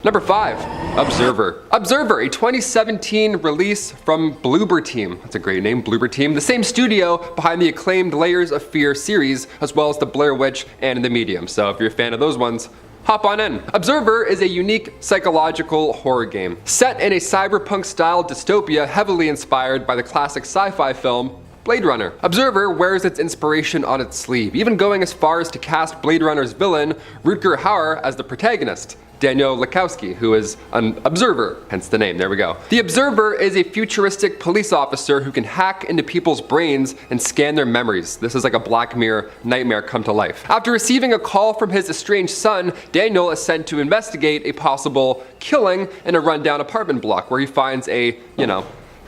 Number 5, Observer. Observer, a 2017 release from Bloober Team. That's a great name, Bloober Team. The same studio behind the acclaimed Layers of Fear series, as well as the Blair Witch and The Medium. So if you're a fan of those ones, hop on in. Observer is a unique psychological horror game. Set in a cyberpunk-style dystopia heavily inspired by the classic sci-fi film Blade Runner. Observer wears its inspiration on its sleeve, even going as far as to cast Blade Runner's villain, Rutger Hauer, as the protagonist. Daniel Lakowski, who is an observer, hence the name, there we go. The Observer is a futuristic police officer who can hack into people's brains and scan their memories. This is like a Black Mirror nightmare come to life. After receiving a call from his estranged son, Daniel is sent to investigate a possible killing in a rundown apartment block where he finds a,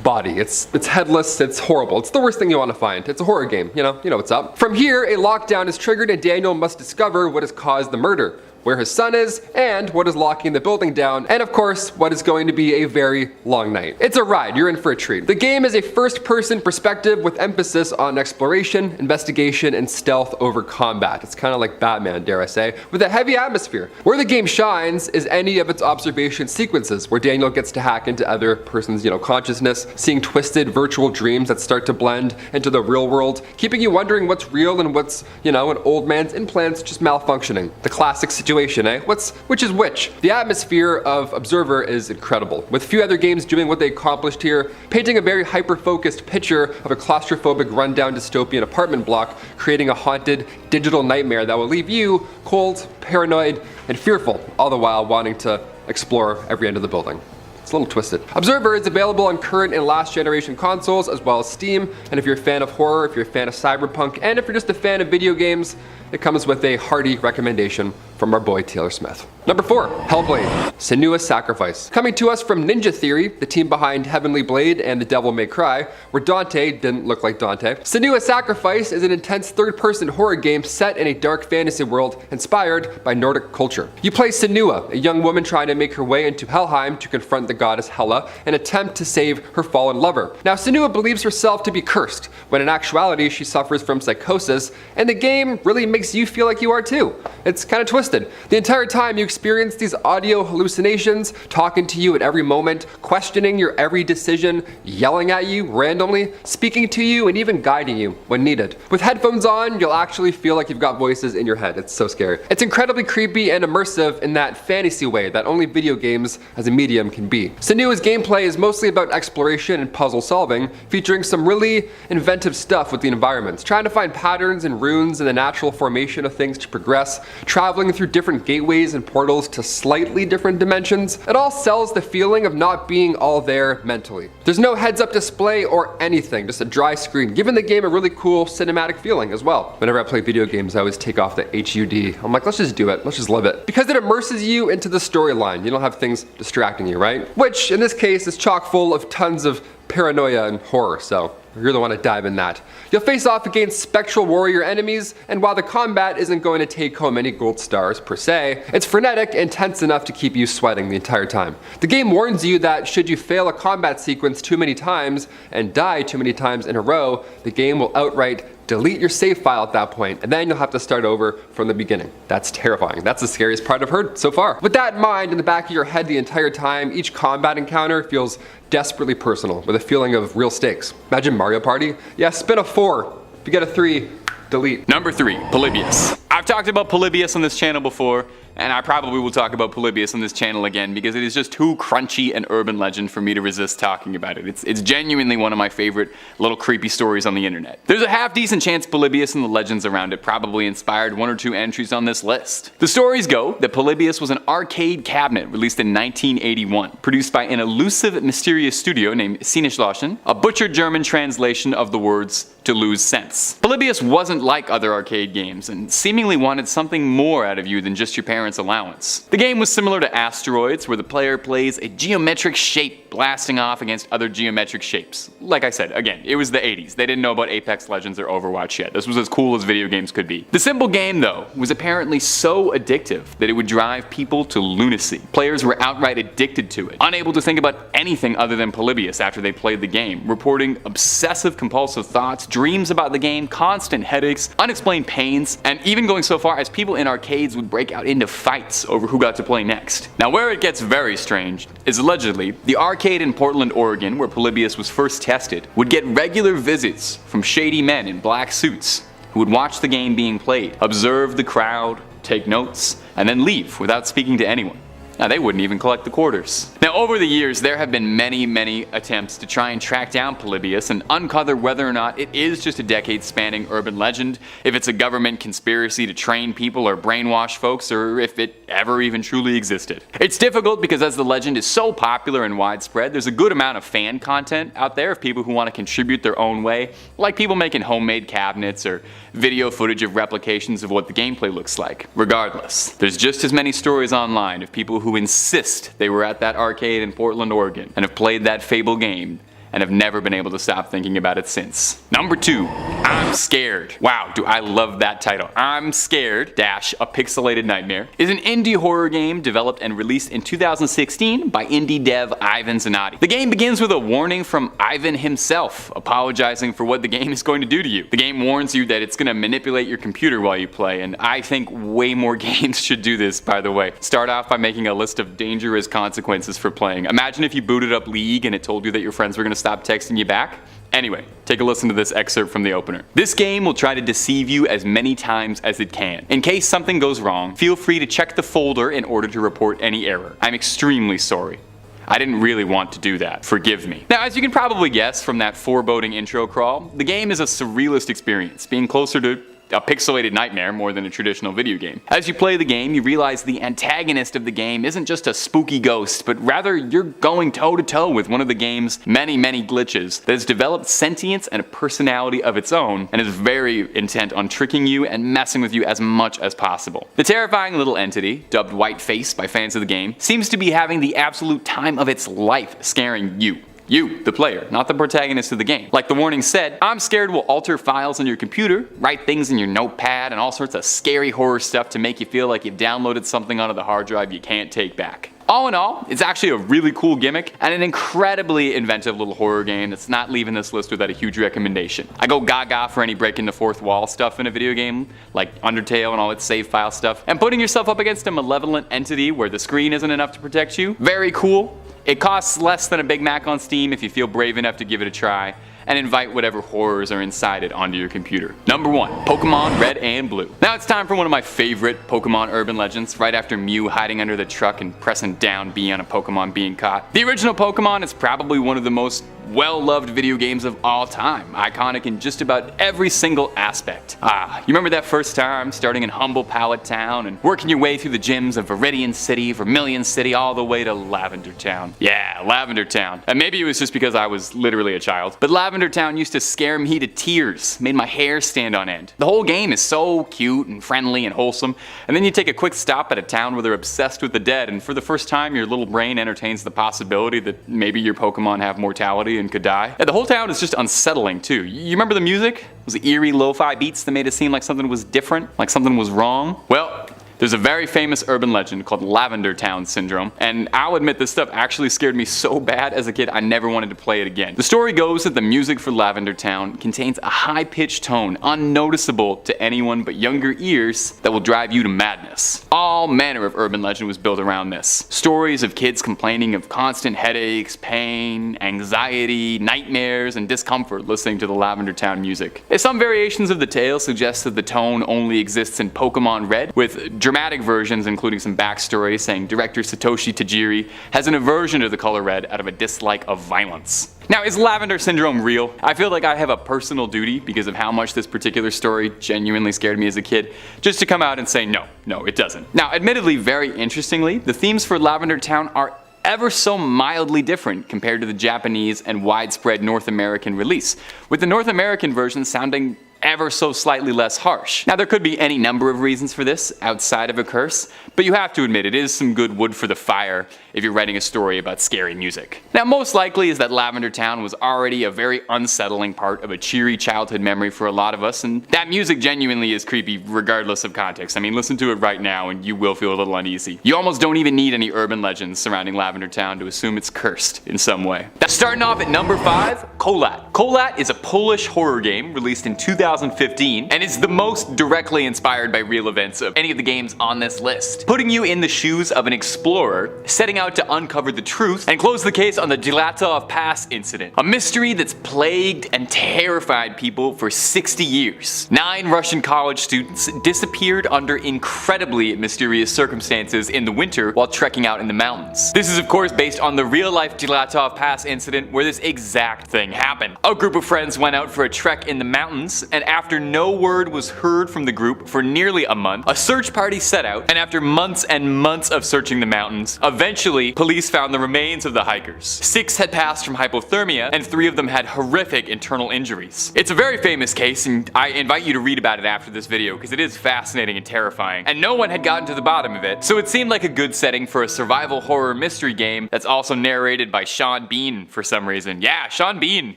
body. It's headless, it's horrible. It's the worst thing you want to find. It's a horror game, you know what's up. From here, a lockdown is triggered and Daniel must discover what has caused the murder, where his son is, and what is locking the building down, and of course, what is going to be a very long night. It's a ride, you're in for a treat. The game is a first-person perspective with emphasis on exploration, investigation, and stealth over combat. It's kind of like Batman, dare I say, with a heavy atmosphere. Where the game shines is any of its observation sequences, where Daniel gets to hack into other person's, consciousness, seeing twisted virtual dreams that start to blend into the real world, keeping you wondering what's real and what's, an old man's implants just malfunctioning. The classic situation, which is which? The atmosphere of Observer is incredible, with few other games doing what they accomplished here, painting a very hyper-focused picture of a claustrophobic rundown dystopian apartment block, creating a haunted digital nightmare that will leave you cold, paranoid, and fearful, all the while wanting to explore every end of the building. It's a little twisted. Observer is available on current and last generation consoles as well as Steam, and if you're a fan of horror, if you're a fan of cyberpunk, and if you're just a fan of video games, it comes with a hearty recommendation from our boy Taylor Smith. Number 4, Hellblade, Senua's Sacrifice. Coming to us from Ninja Theory, the team behind Heavenly Blade and The Devil May Cry, where Dante didn't look like Dante. Senua's Sacrifice is an intense third-person horror game set in a dark fantasy world inspired by Nordic culture. You play Senua, a young woman trying to make her way into Helheim to confront the goddess Hela and attempt to save her fallen lover. Now, Senua believes herself to be cursed, when in actuality she suffers from psychosis, and the game really makes you feel like you are too. It's kind of twisted. The entire time you experience these audio hallucinations, talking to you at every moment, questioning your every decision, yelling at you randomly, speaking to you, and even guiding you when needed. With headphones on, you'll actually feel like you've got voices in your head. It's so scary. It's incredibly creepy and immersive in that fantasy way that only video games as a medium can be. Senua's gameplay is mostly about exploration and puzzle solving, featuring some really inventive stuff with the environments, trying to find patterns and runes in the natural formation of things to progress, traveling through different gateways and portals to slightly different dimensions. It all sells the feeling of not being all there mentally. There's no heads-up display or anything, just a dry screen, giving the game a really cool cinematic feeling as well. Whenever I play video games, I always take off the HUD. I'm like, let's just do it, let's just live it. Because it immerses you into the storyline. You don't have things distracting you, right? Which, in this case, is chock full of tons of paranoia and horror, so you really want to dive in that. You'll face off against spectral warrior enemies, and while the combat isn't going to take home any gold stars per se, it's frenetic and tense enough to keep you sweating the entire time. The game warns you that should you fail a combat sequence too many times and die too many times in a row, the game will outright delete your save file at that point, and then you'll have to start over from the beginning. That's terrifying. That's the scariest part I've heard so far. With that in mind, in the back of your head the entire time, each combat encounter feels desperately personal, with a feeling of real stakes. Imagine Mario Party? Yeah, spin a 4. If you get a 3, delete. Number 3, Polybius. I've talked about Polybius on this channel before, and I probably will talk about Polybius on this channel again because it is just too crunchy an urban legend for me to resist talking about it. It's genuinely one of my favorite little creepy stories on the internet. There's a half-decent chance Polybius and the legends around it probably inspired 1 or 2 entries on this list. The stories go that Polybius was an arcade cabinet released in 1981, produced by an elusive, mysterious studio named Sinneschlossen, a butchered German translation of the words to lose sense. Polybius wasn't like other arcade games and seemingly wanted something more out of you than just your parents' allowance. The game was similar to Asteroids, where the player plays a geometric shape blasting off against other geometric shapes. Like I said, again, it was the 80s. They didn't know about Apex Legends or Overwatch yet. This was as cool as video games could be. The simple game, though, was apparently so addictive that it would drive people to lunacy. Players were outright addicted to it, unable to think about anything other than Polybius after they played the game, reporting obsessive compulsive thoughts, dreams about the game, constant headaches, headaches, unexplained pains, and even going so far as people in arcades would break out into fights over who got to play next. Now where it gets very strange is allegedly the arcade in Portland, Oregon, where Polybius was first tested, would get regular visits from shady men in black suits who would watch the game being played, observe the crowd, take notes, and then leave without speaking to anyone. Now, they wouldn't even collect the quarters. Now, over the years, there have been many attempts to try and track down Polybius and uncover whether or not it is just a decade-spanning urban legend, if it's a government conspiracy to train people or brainwash folks, or if it ever even truly existed. It's difficult because as the legend is so popular and widespread, there's a good amount of fan content out there of people who want to contribute their own way, like people making homemade cabinets or video footage of replications of what the gameplay looks like. Regardless, there's just as many stories online of people who insist they were at that arcade in Portland, Oregon, and have played that fabled game and have never been able to stop thinking about it since. Number 2, I'm Scared. Wow, do I love that title. I'm Scared - A Pixelated Nightmare is an indie horror game developed and released in 2016 by indie dev Ivan Zanotti. The game begins with a warning from Ivan himself, apologizing for what the game is going to do to you. The game warns you that it's going to manipulate your computer while you play, and I think way more games should do this, by the way. Start off by making a list of dangerous consequences for playing. Imagine if you booted up League and it told you that your friends were going to stop texting you back. Anyway, take a listen to this excerpt from the opener. This game will try to deceive you as many times as it can. In case something goes wrong, feel free to check the folder in order to report any error. I'm extremely sorry. I didn't really want to do that. Forgive me. Now, as you can probably guess from that foreboding intro crawl, the game is a surrealist experience, being closer to a pixelated nightmare more than a traditional video game. As you play the game, you realize the antagonist of the game isn't just a spooky ghost, but rather you're going toe-to-toe with one of the game's many glitches that has developed sentience and a personality of its own, and is very intent on tricking you and messing with you as much as possible. The terrifying little entity, dubbed White Face by fans of the game, seems to be having the absolute time of its life scaring you. You, the player, not the protagonist of the game. Like the warning said, I'm Scared will alter files on your computer, write things in your notepad, and all sorts of scary horror stuff to make you feel like you've downloaded something onto the hard drive you can't take back. All in all, it's actually a really cool gimmick and an incredibly inventive little horror game that's not leaving this list without a huge recommendation. I go gaga for any breaking the fourth wall stuff in a video game, like Undertale and all its save file stuff, and putting yourself up against a malevolent entity where the screen isn't enough to protect you. Very cool. It costs less than a Big Mac on Steam if you feel brave enough to give it a try, and invite whatever horrors are inside it onto your computer. Number 1, Pokémon Red and Blue. Now it's time for one of my favorite Pokémon urban legends, right after Mew hiding under the truck and pressing down B on a Pokémon being caught. The original Pokémon is probably one of the most well-loved video games of all time, iconic in just about every single aspect. You remember that first time, starting in humble Pallet Town and working your way through the gyms of Viridian City, Vermilion City, all the way to Lavender Town. Yeah, Lavender Town. And maybe it was just because I was literally a child, but Lavender Town used to scare me to tears, made my hair stand on end. The whole game is so cute and friendly and wholesome, and then you take a quick stop at a town where they're obsessed with the dead, and for the first time your little brain entertains the possibility that maybe your Pokemon have mortality and could die. And the whole town is just unsettling too. You remember the music? It was eerie lo-fi beats that made it seem like something was different, like something was wrong. Well, there's a very famous urban legend called Lavender Town Syndrome, and I'll admit this stuff actually scared me so bad as a kid I never wanted to play it again. The story goes that the music for Lavender Town contains a high-pitched tone unnoticeable to anyone but younger ears that will drive you to madness. All manner of urban legend was built around this. Stories of kids complaining of constant headaches, pain, anxiety, nightmares, and discomfort listening to the Lavender Town music. Some variations of the tale suggest that the tone only exists in Pokémon Red, with dramatic versions including some backstory saying director Satoshi Tajiri has an aversion to the color red out of a dislike of violence. Now, is Lavender Syndrome real? I feel like I have a personal duty, because of how much this particular story genuinely scared me as a kid, just to come out and say no, it doesn't. Now, admittedly, very interestingly, the themes for Lavender Town are ever so mildly different compared to the Japanese and widespread North American release, with the North American version sounding ever so slightly less harsh. Now, there could be any number of reasons for this outside of a curse, but you have to admit it is some good wood for the fire if you're writing a story about scary music. Now, most likely is that Lavender Town was already a very unsettling part of a cheery childhood memory for a lot of us, and that music genuinely is creepy regardless of context. I mean, listen to it right now and you will feel a little uneasy. You almost don't even need any urban legends surrounding Lavender Town to assume it's cursed in some way. Now, starting off at number 5, Kholat. Kholat is a Polish horror game released in 2015 and is the most directly inspired by real events of any of the games on this list, putting you in the shoes of an explorer setting out to uncover the truth and close the case on the Dilatov Pass incident, a mystery that's plagued and terrified people for 60 years. 9 Russian college students disappeared under incredibly mysterious circumstances in the winter while trekking out in the mountains. This is of course based on the real-life Dilatov Pass incident where this exact thing happened. A group of friends went out for a trek in the mountains, and after no word was heard from the group for nearly a month, a search party set out, and after months and months of searching the mountains, eventually police found the remains of the hikers. 6 had passed from hypothermia, and 3 of them had horrific internal injuries. It's a very famous case, and I invite you to read about it after this video because it is fascinating and terrifying, and no one had gotten to the bottom of it, so it seemed like a good setting for a survival horror mystery game that's also narrated by Sean Bean for some reason. Yeah, Sean Bean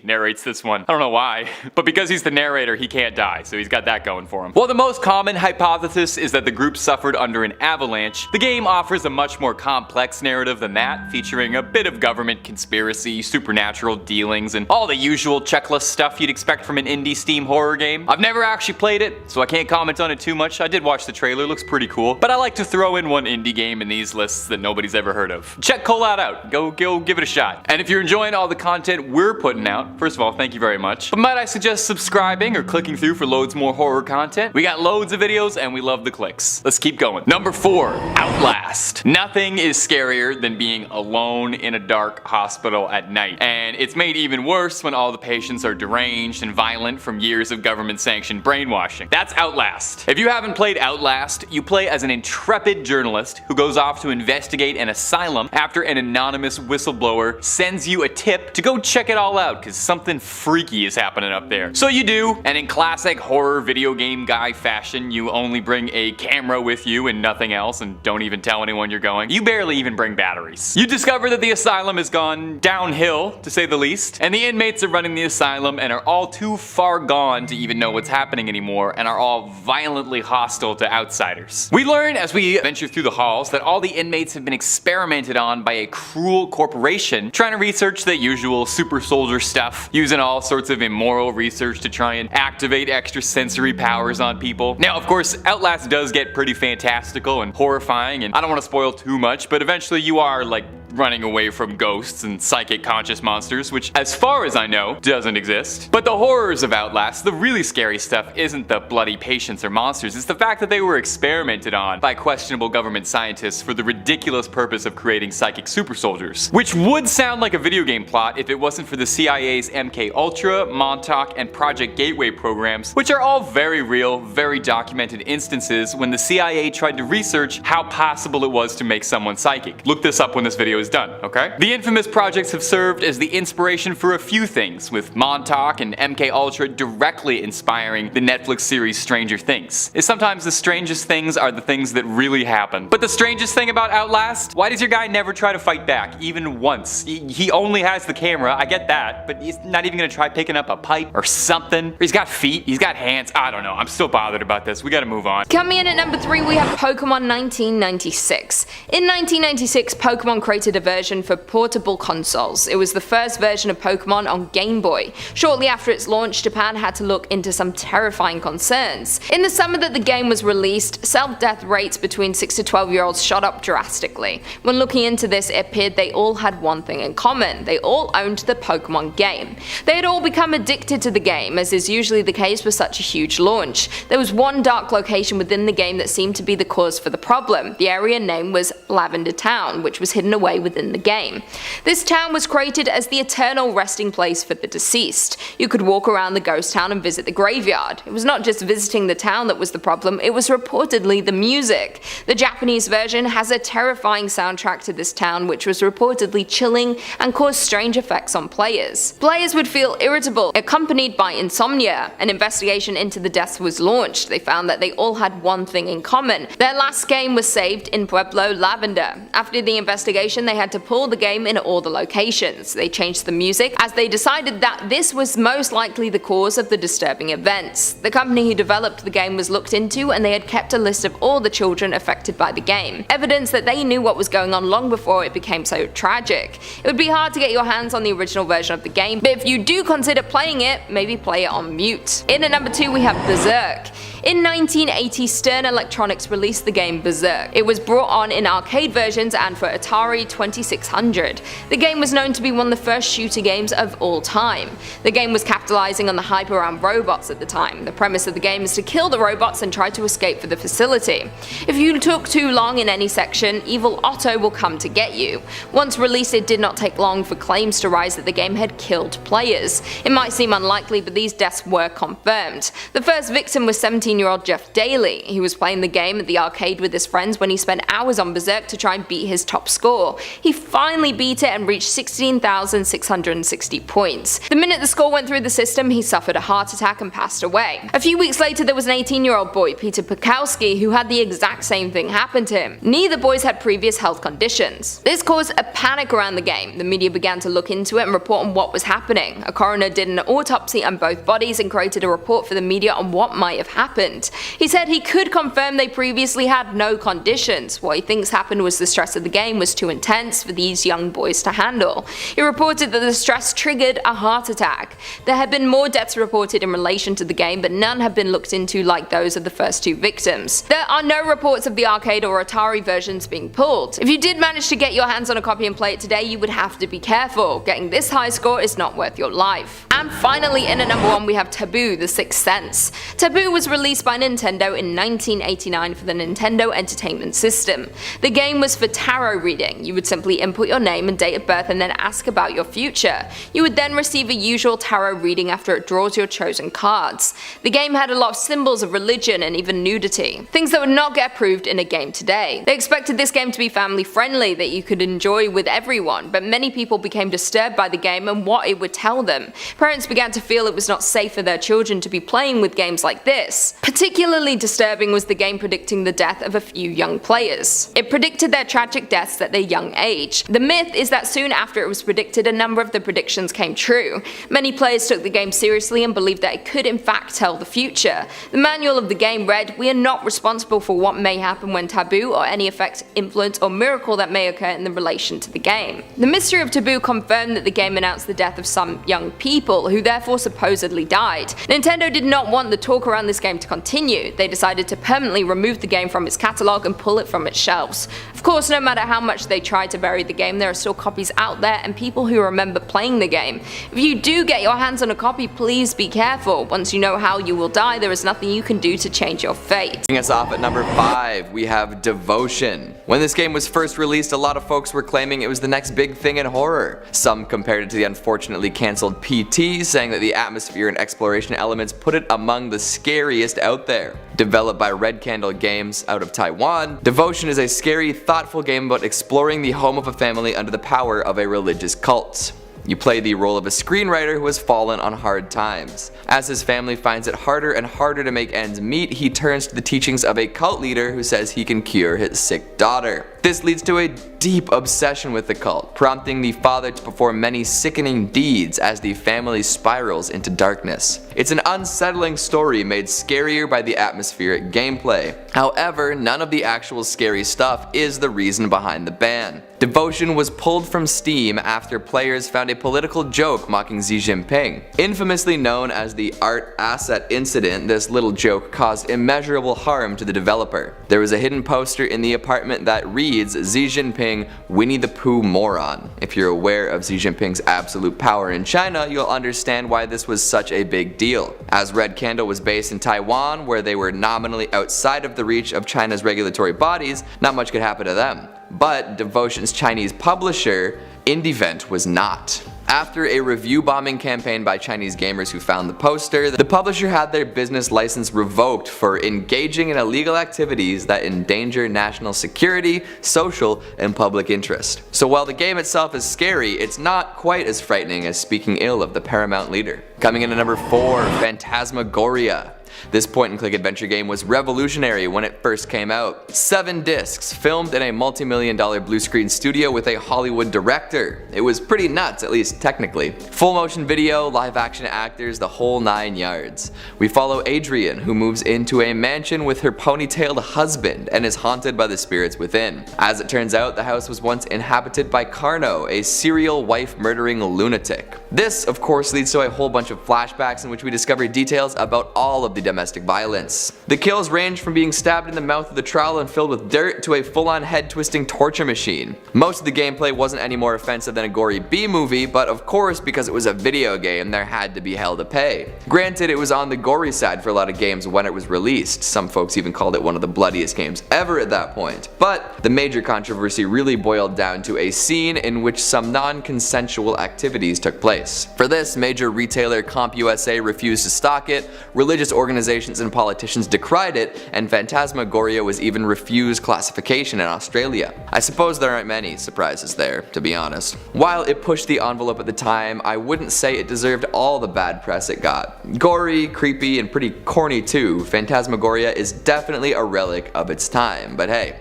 narrates this one. I don't know why, but because he's the narrator, he can't die, so he's got that going for him. While the most common hypothesis is that the group suffered under an avalanche, the game offers a much more complex narrative than that, featuring a bit of government conspiracy, supernatural dealings, and all the usual checklist stuff you'd expect from an indie Steam horror game. I've never actually played it, so I can't comment on it too much. I did watch the trailer, looks pretty cool, but I like to throw in one indie game in these lists that nobody's ever heard of. Check Kholat out, go give it a shot. And if you're enjoying all the content we're putting out, first of all, thank you very much, but might I suggest subscribing or clicking through for loads more horror content? We got loads of videos and we love the clicks. Let's keep going. Number 4, Outlast. Nothing is scarier than being alone in a dark hospital at night, and it's made even worse when all the patients are deranged and violent from years of government-sanctioned brainwashing. That's Outlast. If you haven't played Outlast, you play as an intrepid journalist who goes off to investigate an asylum after an anonymous whistleblower sends you a tip to go check it all out because something freaky is happening up there. So you do, and in classic horror video game guy fashion, you only bring a camera with you and nothing else, and don't even tell anyone you're going. You barely even bring batteries. You discover that the asylum has gone downhill, to say the least, and the inmates are running the asylum and are all too far gone to even know what's happening anymore, and are all violently hostile to outsiders. We learn as we venture through the halls that all the inmates have been experimented on by a cruel corporation trying to research the usual super soldier stuff, using all sorts of immoral research to try and activate extra sensory powers on people. Now, of course, Outlast does get pretty fantastical and horrifying, and I don't want to spoil too much, but eventually you are like running away from ghosts and psychic conscious monsters, which as far as I know, doesn't exist. But the horrors of Outlast, the really scary stuff, isn't the bloody patients or monsters, it's the fact that they were experimented on by questionable government scientists for the ridiculous purpose of creating psychic super soldiers. Which would sound like a video game plot if it wasn't for the CIA's MK-Ultra, Montauk, and Project Gateway programs, which are all very real, very documented instances when the CIA tried to research how possible it was to make someone psychic. Look this up when this video is done, okay? The infamous projects have served as the inspiration for a few things, with Montauk and MK-Ultra directly inspiring the Netflix series Stranger Things. Sometimes the strangest things are the things that really happen. But the strangest thing about Outlast? Why does your guy never try to fight back, even once? He only has the camera, I get that, but he's not even gonna try picking up a pipe or something. He's got feet, he's got hands, I don't know, I'm still bothered about this, we gotta move on. Coming in at number 3, we have Pokémon 1996. In 1996, Pokémon created a version for portable consoles. It was the first version of Pokémon on Game Boy. Shortly after its launch, Japan had to look into some terrifying concerns. In the summer that the game was released, self-death rates between 6 to 12-year-olds shot up drastically. When looking into this, it appeared they all had one thing in common. They all owned the Pokémon game. They had all become addicted to the game, as is usually the case with such a huge launch. There was one dark location within the game that seemed to be the cause for the problem. The area name was Lavender Town, which was hidden away within the game. This town was created as the eternal resting place for the deceased. You could walk around the ghost town and visit the graveyard. It was not just visiting the town that was the problem, it was reportedly the music. The Japanese version has a terrifying soundtrack to this town, which was reportedly chilling and caused strange effects on players. Players would feel irritable, accompanied by insomnia. An investigation into the deaths was launched. They found that they all had one thing in common. Their last game was saved in Pueblo Lavender. After the investigation, they had to pull the game in all the locations. They changed the music as they decided that this was most likely the cause of the disturbing events. The company who developed the game was looked into, and they had kept a list of all the children affected by the game, evidence that they knew what was going on long before it became so tragic. It would be hard to get your hands on the original version of the game, but if you do consider playing it, maybe play it on mute. In at number 2 we have Berzerk. In 1980, S.T.A.L.K.E.R Electronics released the game Berzerk. It was brought on in arcade versions and for Atari 2600. The game was known to be one of the first shooter games of all time. The game was capitalizing on the hype around robots at the time. The premise of the game is to kill the robots and try to escape for the facility. If you took too long in any section, Evil Otto will come to get you. Once released, it did not take long for claims to rise that the game had killed players. It might seem unlikely, but these deaths were confirmed. The first victim was 17-year-old Jeff Daly. He was playing the game at the arcade with his friends when he spent hours on Berzerk to try and beat his top score. He finally beat it and reached 16,660 points. The minute the score went through the system, he suffered a heart attack and passed away. A few weeks later, there was an 18-year-old boy, Peter Pekowski, who had the exact same thing happen to him. Neither boys had previous health conditions. This caused a panic around the game. The media began to look into it and report on what was happening. A coroner did an autopsy on both bodies and created a report for the media on what might have happened. He said he could confirm they previously had no conditions. What he thinks happened was the stress of the game was too intense for these young boys to handle. He reported that the stress triggered a heart attack. There had been more deaths reported in relation to the game, but none have been looked into like those of the first 2 victims. There are no reports of the arcade or Atari versions being pulled. If you did manage to get your hands on a copy and play it today, you would have to be careful. Getting this high score is not worth your life. And finally, in at number 1 we have Taboo, The Sixth Sense. Taboo was released by Nintendo in 1989 for the Nintendo Entertainment System. The game was for tarot reading. You would simply input your name and date of birth and then ask about your future. You would then receive a usual tarot reading after it draws your chosen cards. The game had a lot of symbols of religion and even nudity, things that would not get approved in a game today. They expected this game to be family friendly, that you could enjoy with everyone, but many people became disturbed by the game and what it would tell them. Parents began to feel it was not safe for their children to be playing with games like this. Particularly disturbing was the game predicting the death of a few young players. It predicted their tragic deaths at their young age. The myth is that soon after it was predicted, a number of the predictions came true. Many players took the game seriously and believed that it could in fact tell the future. The manual of the game read, "We are not responsible for what may happen when Taboo or any effect, influence or miracle that may occur in the relation to the game." The mystery of Taboo confirmed that the game announced the death of some young people, who therefore supposedly died. Nintendo did not want the talk around this game to continue. They decided to permanently remove the game from its catalogue and pull it from its shelves. Of course, no matter how much they tried to bury the game, there are still copies out there and people who remember playing the game. If you do get your hands on a copy, please be careful. Once you know how you will die, there is nothing you can do to change your fate. Kicking us off at number 5, we have Devotion. When this game was first released, a lot of folks were claiming it was the next big thing in horror. Some compared it to the unfortunately cancelled PT, saying that the atmosphere and exploration elements put it among the scariest out there. Developed by Red Candle Games out of Taiwan, Devotion is a scary, thoughtful game about exploring the home of a family under the power of a religious cult. You play the role of a screenwriter who has fallen on hard times. As his family finds it harder and harder to make ends meet, he turns to the teachings of a cult leader who says he can cure his sick daughter. This leads to a deep obsession with the cult, prompting the father to perform many sickening deeds as the family spirals into darkness. It's an unsettling story made scarier by the atmospheric gameplay. However, none of the actual scary stuff is the reason behind the ban. Devotion was pulled from Steam after players found a political joke mocking Xi Jinping. Infamously known as the Art Asset Incident, this little joke caused immeasurable harm to the developer. There was a hidden poster in the apartment that reads, "Xi Jinping, Winnie the Pooh moron." If you're aware of Xi Jinping's absolute power in China, you'll understand why this was such a big deal. As Red Candle was based in Taiwan, where they were nominally outside of the reach of China's regulatory bodies, not much could happen to them. But Devotion's Chinese publisher, IndieVent, was not. After a review bombing campaign by Chinese gamers who found the poster, the publisher had their business license revoked for engaging in illegal activities that endanger national security, social, and public interest. So while the game itself is scary, it's not quite as frightening as speaking ill of the paramount leader. Coming in at number 4, Phantasmagoria. This point-and-click adventure game was revolutionary when it first came out. 7 discs, filmed in a multi-million-dollar blue screen studio with a Hollywood director. It was pretty nuts, at least technically. Full motion video, live action actors, the whole 9 yards. We follow Adrian, who moves into a mansion with her ponytailed husband and is haunted by the spirits within. As it turns out, the house was once inhabited by Carno, a serial wife-murdering lunatic. This, of course, leads to a whole bunch of flashbacks in which we discover details about all of the domestic violence. The kills range from being stabbed in the mouth with a trowel and filled with dirt to a full-on head-twisting torture machine. Most of the gameplay wasn't any more offensive than a gory B-movie, but of course, because it was a video game, there had to be hell to pay. Granted, it was on the gory side for a lot of games when it was released. Some folks even called it one of the bloodiest games ever at that point. But the major controversy really boiled down to a scene in which some non-consensual activities took place. For this, major retailer CompUSA refused to stock it, religious organizations and politicians decried it, and Phantasmagoria was even refused classification in Australia. I suppose there aren't many surprises there, to be honest. While it pushed the envelope at the time, I wouldn't say it deserved all the bad press it got. Gory, creepy, and pretty corny too, Phantasmagoria is definitely a relic of its time, but hey,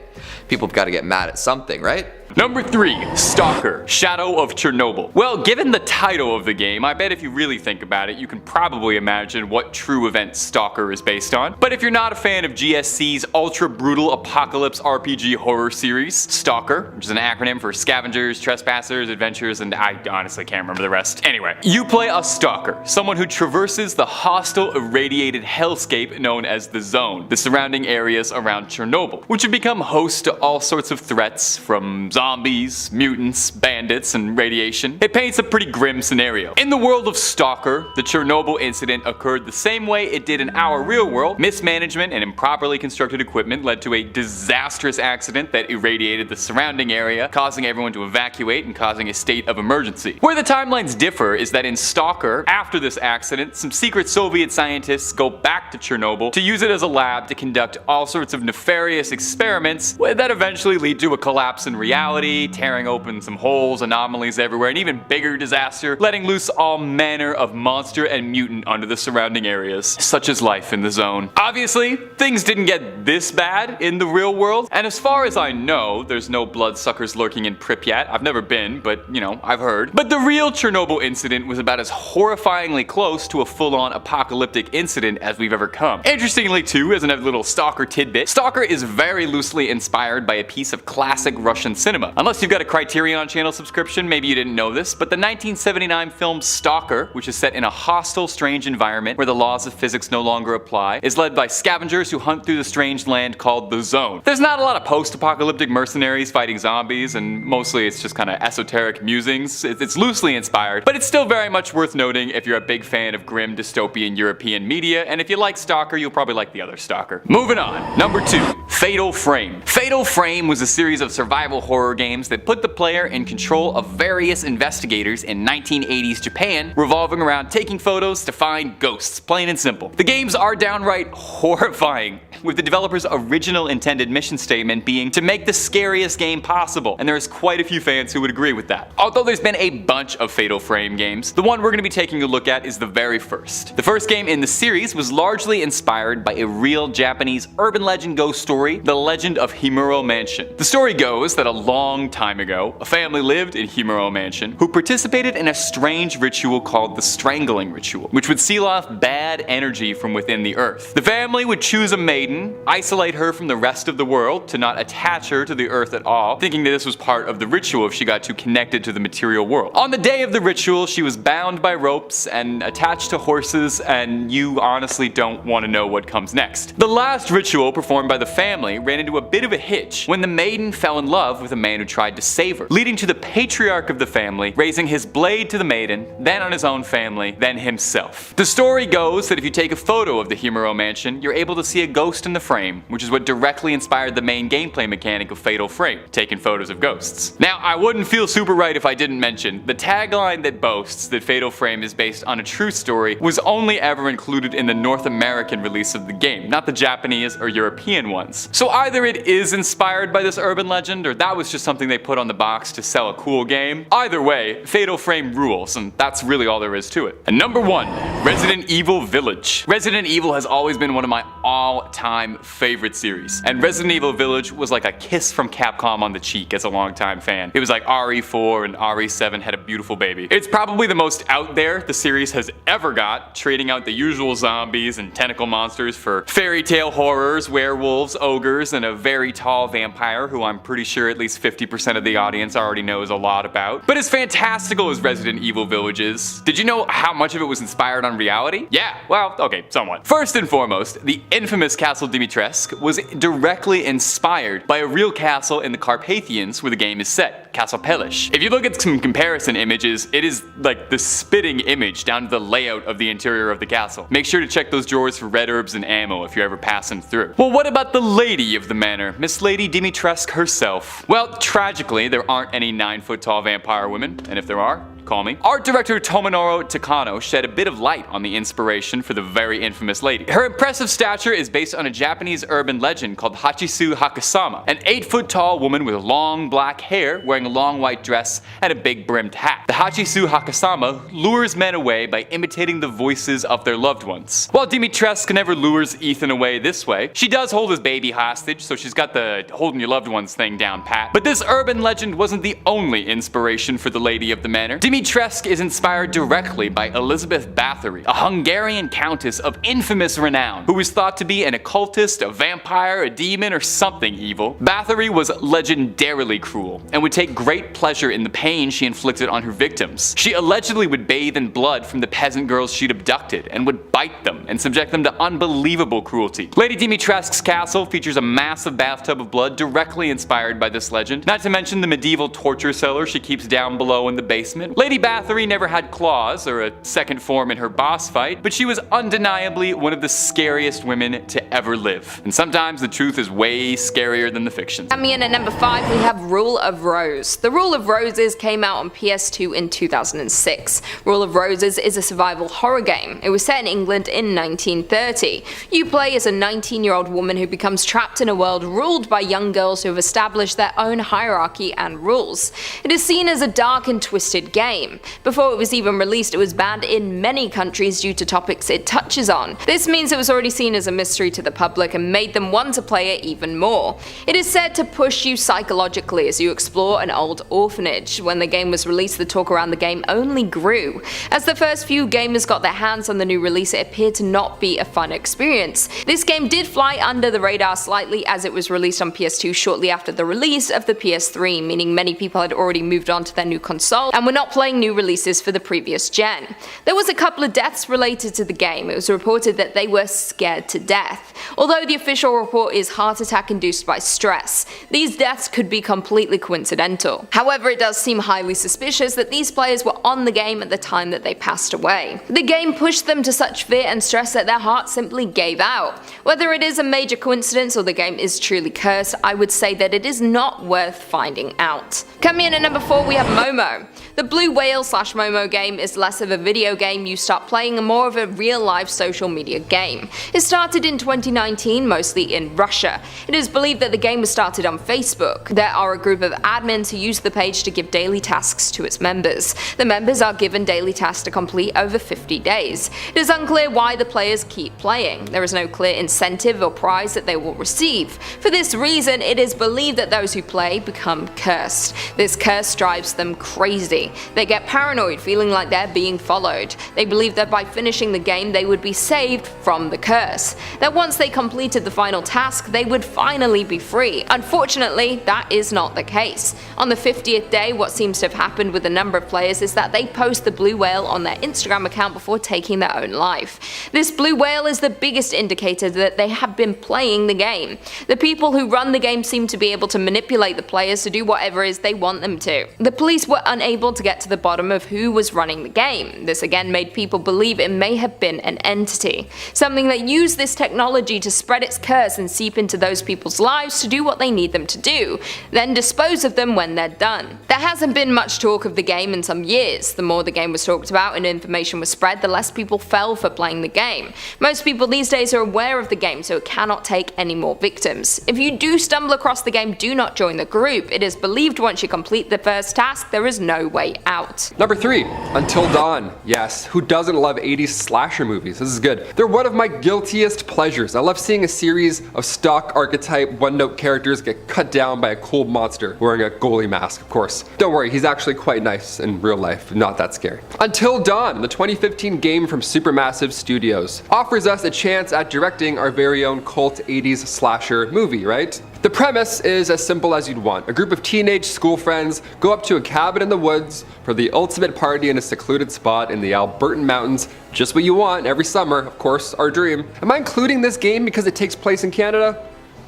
people have got to get mad at something, right? Number 3, S.T.A.L.K.E.R, Shadow of Chernobyl. Well, given the title of the game, I bet if you really think about it, you can probably imagine what true event S.T.A.L.K.E.R is based on. But if you're not a fan of GSC's ultra brutal apocalypse RPG horror series, S.T.A.L.K.E.R, which is an acronym for Scavengers, Trespassers, Adventurers, and I honestly can't remember the rest. Anyway, you play a S.T.A.L.K.E.R, someone who traverses the hostile irradiated hellscape known as the Zone, the surrounding areas around Chernobyl, which have become host to all sorts of threats from zombies, mutants, bandits, and radiation. It paints a pretty grim scenario. In the world of S.T.A.L.K.E.R, the Chernobyl incident occurred the same way it did in our real world. Mismanagement and improperly constructed equipment led to a disastrous accident that irradiated the surrounding area, causing everyone to evacuate and causing a state of emergency. Where the timelines differ is that in S.T.A.L.K.E.R, after this accident, some secret Soviet scientists go back to Chernobyl to use it as a lab to conduct all sorts of nefarious experiments that eventually lead to a collapse in reality, tearing open some holes, anomalies everywhere, and even bigger disaster, letting loose all manner of monster and mutant onto the surrounding areas. Such is life in the Zone. Obviously, things didn't get this bad in the real world, and as far as I know, there's no bloodsuckers lurking in Pripyat. I've never been, but you know, I've heard. But the real Chernobyl incident was about as horrifyingly close to a full-on apocalyptic incident as we've ever come. Interestingly too, as another little S.T.A.L.K.E.R tidbit, S.T.A.L.K.E.R is very loosely inspired by a piece of classic Russian cinema. Unless you've got a Criterion Channel subscription, maybe you didn't know this, but the 1979 film S.T.A.L.K.E.R, which is set in a hostile, strange environment where the laws of physics no longer apply, is led by scavengers who hunt through the strange land called the Zone. There's not a lot of post-apocalyptic mercenaries fighting zombies, and mostly it's just kind of esoteric musings. It's loosely inspired, but it's still very much worth noting if you're a big fan of grim dystopian European media, and if you like S.T.A.L.K.E.R, you'll probably like the other S.T.A.L.K.E.R. Moving on. Number 2, Fatal Frame. Fatal Frame was a series of survival horror games that put the player in control of various investigators in 1980s Japan, revolving around taking photos to find ghosts, plain and simple. The games are downright horrifying, with the developer's original intended mission statement being to make the scariest game possible, and there's quite a few fans who would agree with that. Although there's been a bunch of Fatal Frame games, the one we're going to be taking a look at is the very first. The first game in the series was largely inspired by a real Japanese urban legend ghost story, The Legend of Himuro Mansion. The story goes that a long time ago, a family lived in Himuro Mansion who participated in a strange ritual called the Strangling Ritual, which would seal off bad energy from within the earth. The family would choose a maiden, isolate her from the rest of the world to not attach her to the earth at all, thinking that this was part of the ritual if she got too connected to the material world. On the day of the ritual, she was bound by ropes and attached to horses, and you honestly don't want to know what comes next. The last ritual performed by the family ran into a bit of a hitch when the maiden fell in love with a man who tried to save her, leading to the patriarch of the family raising his blade to the maiden, then on his own family, then himself. The story goes that if you take a photo of the Himuro Mansion, you're able to see a ghost in the frame, which is what directly inspired the main gameplay mechanic of Fatal Frame, taking photos of ghosts. Now, I wouldn't feel super right if I didn't mention the tagline that boasts that Fatal Frame is based on a true story was only ever included in the North American release of the game, not the Japanese or European ones. So either it is inspired by this urban legend, or that was just just something they put on the box to sell a cool game. Either way, Fatal Frame rules, and that's really all there is to it. And number 1, Resident Evil Village. Resident Evil has always been one of my all-time favorite series, and Resident Evil Village was like a kiss from Capcom on the cheek as a longtime fan. It was like RE4 and RE7 had a beautiful baby. It's probably the most out there the series has ever got, trading out the usual zombies and tentacle monsters for fairy tale horrors, werewolves, ogres, and a very tall vampire who I'm pretty sure at least 50% of the audience already knows a lot about. But as fantastical as Resident Evil Village is, did you know how much of it was inspired on reality? Yeah, well, okay, somewhat. First and foremost, the infamous Castle Dimitrescu was directly inspired by a real castle in the Carpathians where the game is set, Castle Pelish. If you look at some comparison images, it is like the spitting image down to the layout of the interior of the castle. Make sure to check those drawers for red herbs and ammo if you're ever passing through. Well, what about the lady of the manor, Miss Lady Dimitrescu herself? Well, tragically, there aren't any 9-foot-tall vampire women, and if there are, call me. Art director Tomonoro Takano shed a bit of light on the inspiration for the very infamous lady. Her impressive stature is based on a Japanese urban legend called Hachisu Hakasama, an 8-foot-tall woman with long black hair wearing a long white dress and a big brimmed hat. The Hachisu Hakasama lures men away by imitating the voices of their loved ones. While Dimitrescu never lures Ethan away this way, she does hold his baby hostage, so she's got the holding your loved ones thing down pat. But this urban legend wasn't the only inspiration for the lady of the manor. Dimitrescu is inspired directly by Elizabeth Bathory, a Hungarian countess of infamous renown, who was thought to be an occultist, a vampire, a demon, or something evil. Bathory was legendarily cruel, and would take great pleasure in the pain she inflicted on her victims. She allegedly would bathe in blood from the peasant girls she'd abducted, and would bite them and subject them to unbelievable cruelty. Lady Dimitrescu's castle features a massive bathtub of blood directly inspired by this legend, not to mention the medieval torture cellar she keeps down below in the basement. Lady Bathory never had claws or a second form in her boss fight, but she was undeniably one of the scariest women to ever live. And sometimes the truth is way scarier than the fiction. Coming in at number 5, we have Rule of Rose. The Rule of Roses came out on PS2 in 2006. Rule of Roses is a survival horror game. It was set in England in 1930. You play as a 19-year-old woman who becomes trapped in a world ruled by young girls who have established their own hierarchy and rules. It is seen as a dark and twisted game. Before it was even released, it was banned in many countries due to topics it touches on. This means it was already seen as a mystery to the public and made them want to play it even more. It is said to push you psychologically as you explore an old orphanage. When the game was released, the talk around the game only grew. As the first few gamers got their hands on the new release, it appeared to not be a fun experience. This game did fly under the radar slightly as it was released on PS2 shortly after the release of the PS3, meaning many people had already moved on to their new console and were not playing new releases for the previous gen. There was a couple of deaths related to the game. It was reported that they were scared to death. Although the official report is heart attack induced by stress, these deaths could be completely coincidental. However, it does seem highly suspicious that these players were on the game at the time that they passed away. The game pushed them to such fear and stress that their hearts simply gave out. Whether it is a major coincidence or the game is truly cursed, I would say that it is not worth finding out. Coming in at number 4, we have Momo. The Blue Whale / Momo game is less of a video game you start playing and more of a real-life social media game. It started in 2019, mostly in Russia. It is believed that the game was started on Facebook. There are a group of admins who use the page to give daily tasks to its members. The members are given daily tasks to complete over 50 days. It is unclear why the players keep playing. There is no clear incentive or prize that they will receive. For this reason, it is believed that those who play become cursed. This curse drives them crazy. They get paranoid, feeling like they're being followed. They believe that by finishing the game they would be saved from the curse. That once they completed the final task, they would finally be free. Unfortunately, that is not the case. On the 50th day, what seems to have happened with a number of players is that they post the blue whale on their Instagram account before taking their own life. This blue whale is the biggest indicator that they have been playing the game. The people who run the game seem to be able to manipulate the players to do whatever it is they want them to. The police were unable to get to to the bottom of who was running the game. This again made people believe it may have been an entity, something that used this technology to spread its curse and seep into those people's lives to do what they need them to do, then dispose of them when they're done. There hasn't been much talk of the game in some years. The more the game was talked about and information was spread, the less people fell for playing the game. Most people these days are aware of the game, so it cannot take any more victims. If you do stumble across the game, do not join the group. It is believed once you complete the first task, there is no way out. Number 3, Until Dawn. Yes, who doesn't love 80s slasher movies? This is good. They're one of my guiltiest pleasures. I love seeing a series of stock archetype one-note characters get cut down by a cool monster wearing a goalie mask, of course. Don't worry, he's actually quite nice in real life, not that scary. Until Dawn, the 2015 game from Supermassive Studios, offers us a chance at directing our very own cult 80s slasher movie, right? The premise is as simple as you'd want. A group of teenage school friends go up to a cabin in the woods for the ultimate party in a secluded spot in the Albertan mountains. Just what you want every summer, of course, our dream. Am I including this game because it takes place in Canada?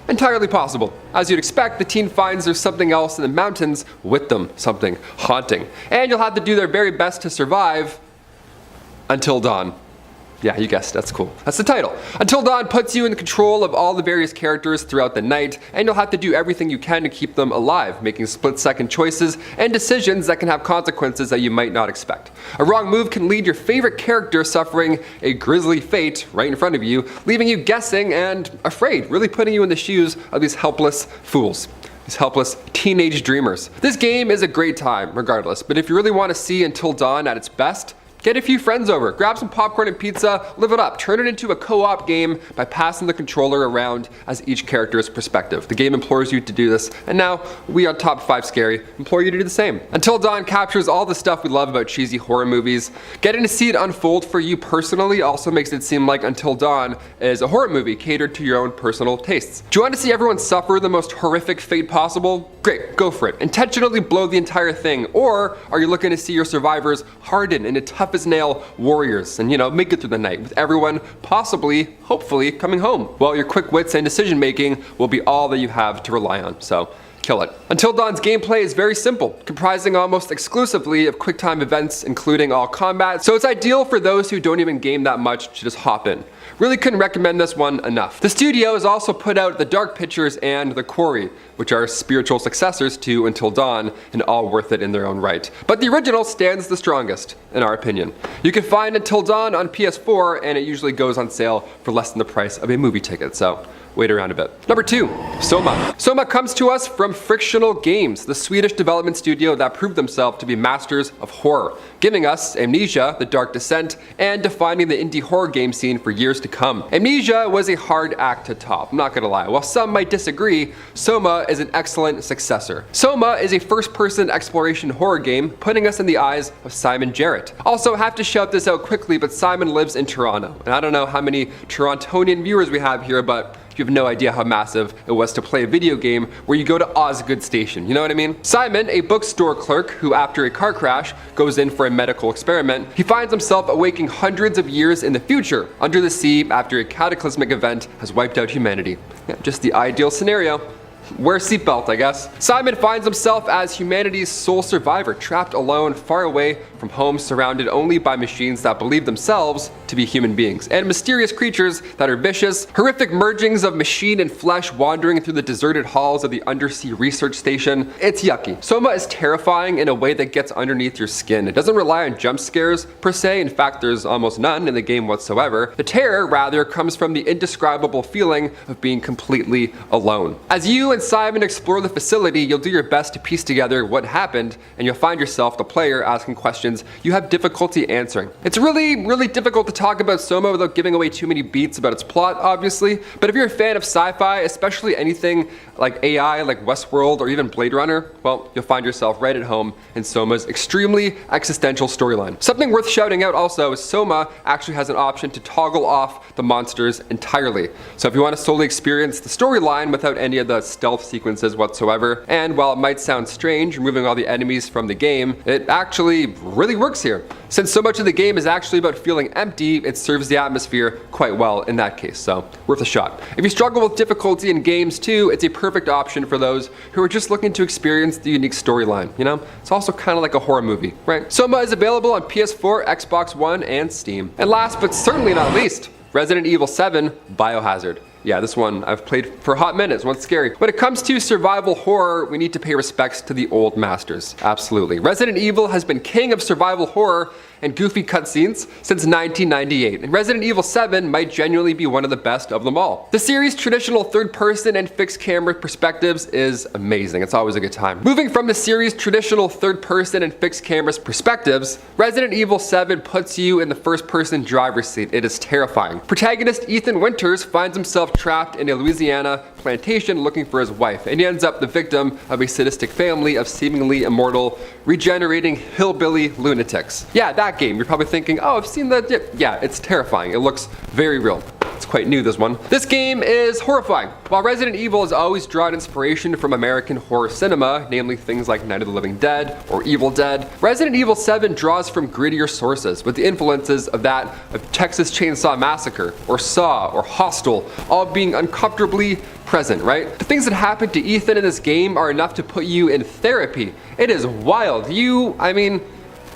Entirely possible. As you'd expect, the teen finds there's something else in the mountains with them, something haunting. And you'll have to do their very best to survive until dawn. Yeah, you guessed, that's cool. That's the title. Until Dawn puts you in control of all the various characters throughout the night, and you'll have to do everything you can to keep them alive, making split-second choices and decisions that can have consequences that you might not expect. A wrong move can lead your favorite character suffering a grisly fate right in front of you, leaving you guessing and afraid, really putting you in the shoes of these helpless fools. These helpless teenage dreamers. This game is a great time, regardless, but if you really want to see Until Dawn at its best, get a few friends over, grab some popcorn and pizza, live it up, turn it into a co-op game by passing the controller around as each character's perspective. The game implores you to do this, and now we on Top 5 Scary implore you to do the same. Until Dawn captures all the stuff we love about cheesy horror movies. Getting to see it unfold for you personally also makes it seem like Until Dawn is a horror movie catered to your own personal tastes. Do you want to see everyone suffer the most horrific fate possible? Great, go for it. Intentionally blow the entire thing, or are you looking to see your survivors harden into tough as nail warriors and, make it through the night with everyone possibly, hopefully, coming home? Well, your quick wits and decision making will be all that you have to rely on, so kill it. Until Dawn's gameplay is very simple, comprising almost exclusively of quick-time events, including all combat, so it's ideal for those who don't even game that much to just hop in. Really couldn't recommend this one enough. The studio has also put out The Dark Pictures and The Quarry, which are spiritual successors to Until Dawn, and all worth it in their own right. But the original stands the strongest, in our opinion. You can find Until Dawn on PS4, and it usually goes on sale for less than the price of a movie ticket, so wait around a bit. Number 2, SOMA. SOMA comes to us from Frictional Games, the Swedish development studio that proved themselves to be masters of horror, giving us Amnesia, The Dark Descent, and defining the indie horror game scene for years to come. Amnesia was a hard act to top, I'm not gonna lie. While some might disagree, SOMA is an excellent successor. SOMA is a first-person exploration horror game, putting us in the eyes of Simon Jarrett. Also, have to shout this out quickly, but Simon lives in Toronto, and I don't know how many Torontonian viewers we have here, but you have no idea how massive it was to play a video game where you go to Osgood Station, you know what I mean? Simon, a bookstore clerk who after a car crash goes in for a medical experiment, he finds himself awaking hundreds of years in the future, under the sea after a cataclysmic event has wiped out humanity. Yeah, just the ideal scenario. Wear a seatbelt, I guess. Simon finds himself as humanity's sole survivor, trapped alone, far away from home, surrounded only by machines that believe themselves to be human beings, and mysterious creatures that are vicious, horrific mergings of machine and flesh wandering through the deserted halls of the undersea research station. It's yucky. SOMA is terrifying in a way that gets underneath your skin. It doesn't rely on jump scares, per se. In fact, there's almost none in the game whatsoever. The terror, rather, comes from the indescribable feeling of being completely alone. As you and Simon explore the facility, you'll do your best to piece together what happened, and you'll find yourself, the player, asking questions you have difficulty answering. It's really difficult to talk about SOMA without giving away too many beats about its plot, obviously, but if you're a fan of sci-fi, especially anything like AI, like Westworld, or even Blade Runner, well, you'll find yourself right at home in SOMA's extremely existential storyline. Something worth shouting out also is SOMA actually has an option to toggle off the monsters entirely. So if you want to solely experience the storyline without any of the stealth stealth sequences whatsoever, and while it might sound strange removing all the enemies from the game, it actually really works here. Since so much of the game is actually about feeling empty, it serves the atmosphere quite well in that case, so worth a shot. If you struggle with difficulty in games too, it's a perfect option for those who are just looking to experience the unique storyline, you know? It's also kind of like a horror movie, right? SOMA is available on PS4, Xbox One, and Steam. And last but certainly not least, Resident Evil 7 Biohazard. Yeah, this one I've played for a hot minute. This one's scary. When it comes to survival horror, we need to pay respects to the old masters. Absolutely. Resident Evil has been king of survival horror and goofy cutscenes since 1998, and Resident Evil 7 might genuinely be one of the best of them all. The series' traditional third-person and fixed camera perspectives is amazing. It's always a good time. Moving from the series' traditional third-person and fixed camera perspectives, Resident Evil 7 puts you in the first-person driver's seat. It is terrifying. Protagonist Ethan Winters finds himself trapped in a Louisiana plantation looking for his wife, and he ends up the victim of a sadistic family of seemingly immortal, regenerating hillbilly lunatics. Yeah, that game. You're probably thinking, oh, I've seen that. Yeah, it's terrifying. It looks very real. It's quite new, this one. This game is horrifying. While Resident Evil has always drawn inspiration from American horror cinema, namely things like Night of the Living Dead or Evil Dead, Resident Evil 7 draws from grittier sources with the influences of that of Texas Chainsaw Massacre or Saw or Hostel, all being uncomfortably present, right? The things that happen to Ethan in this game are enough to put you in therapy. It is wild.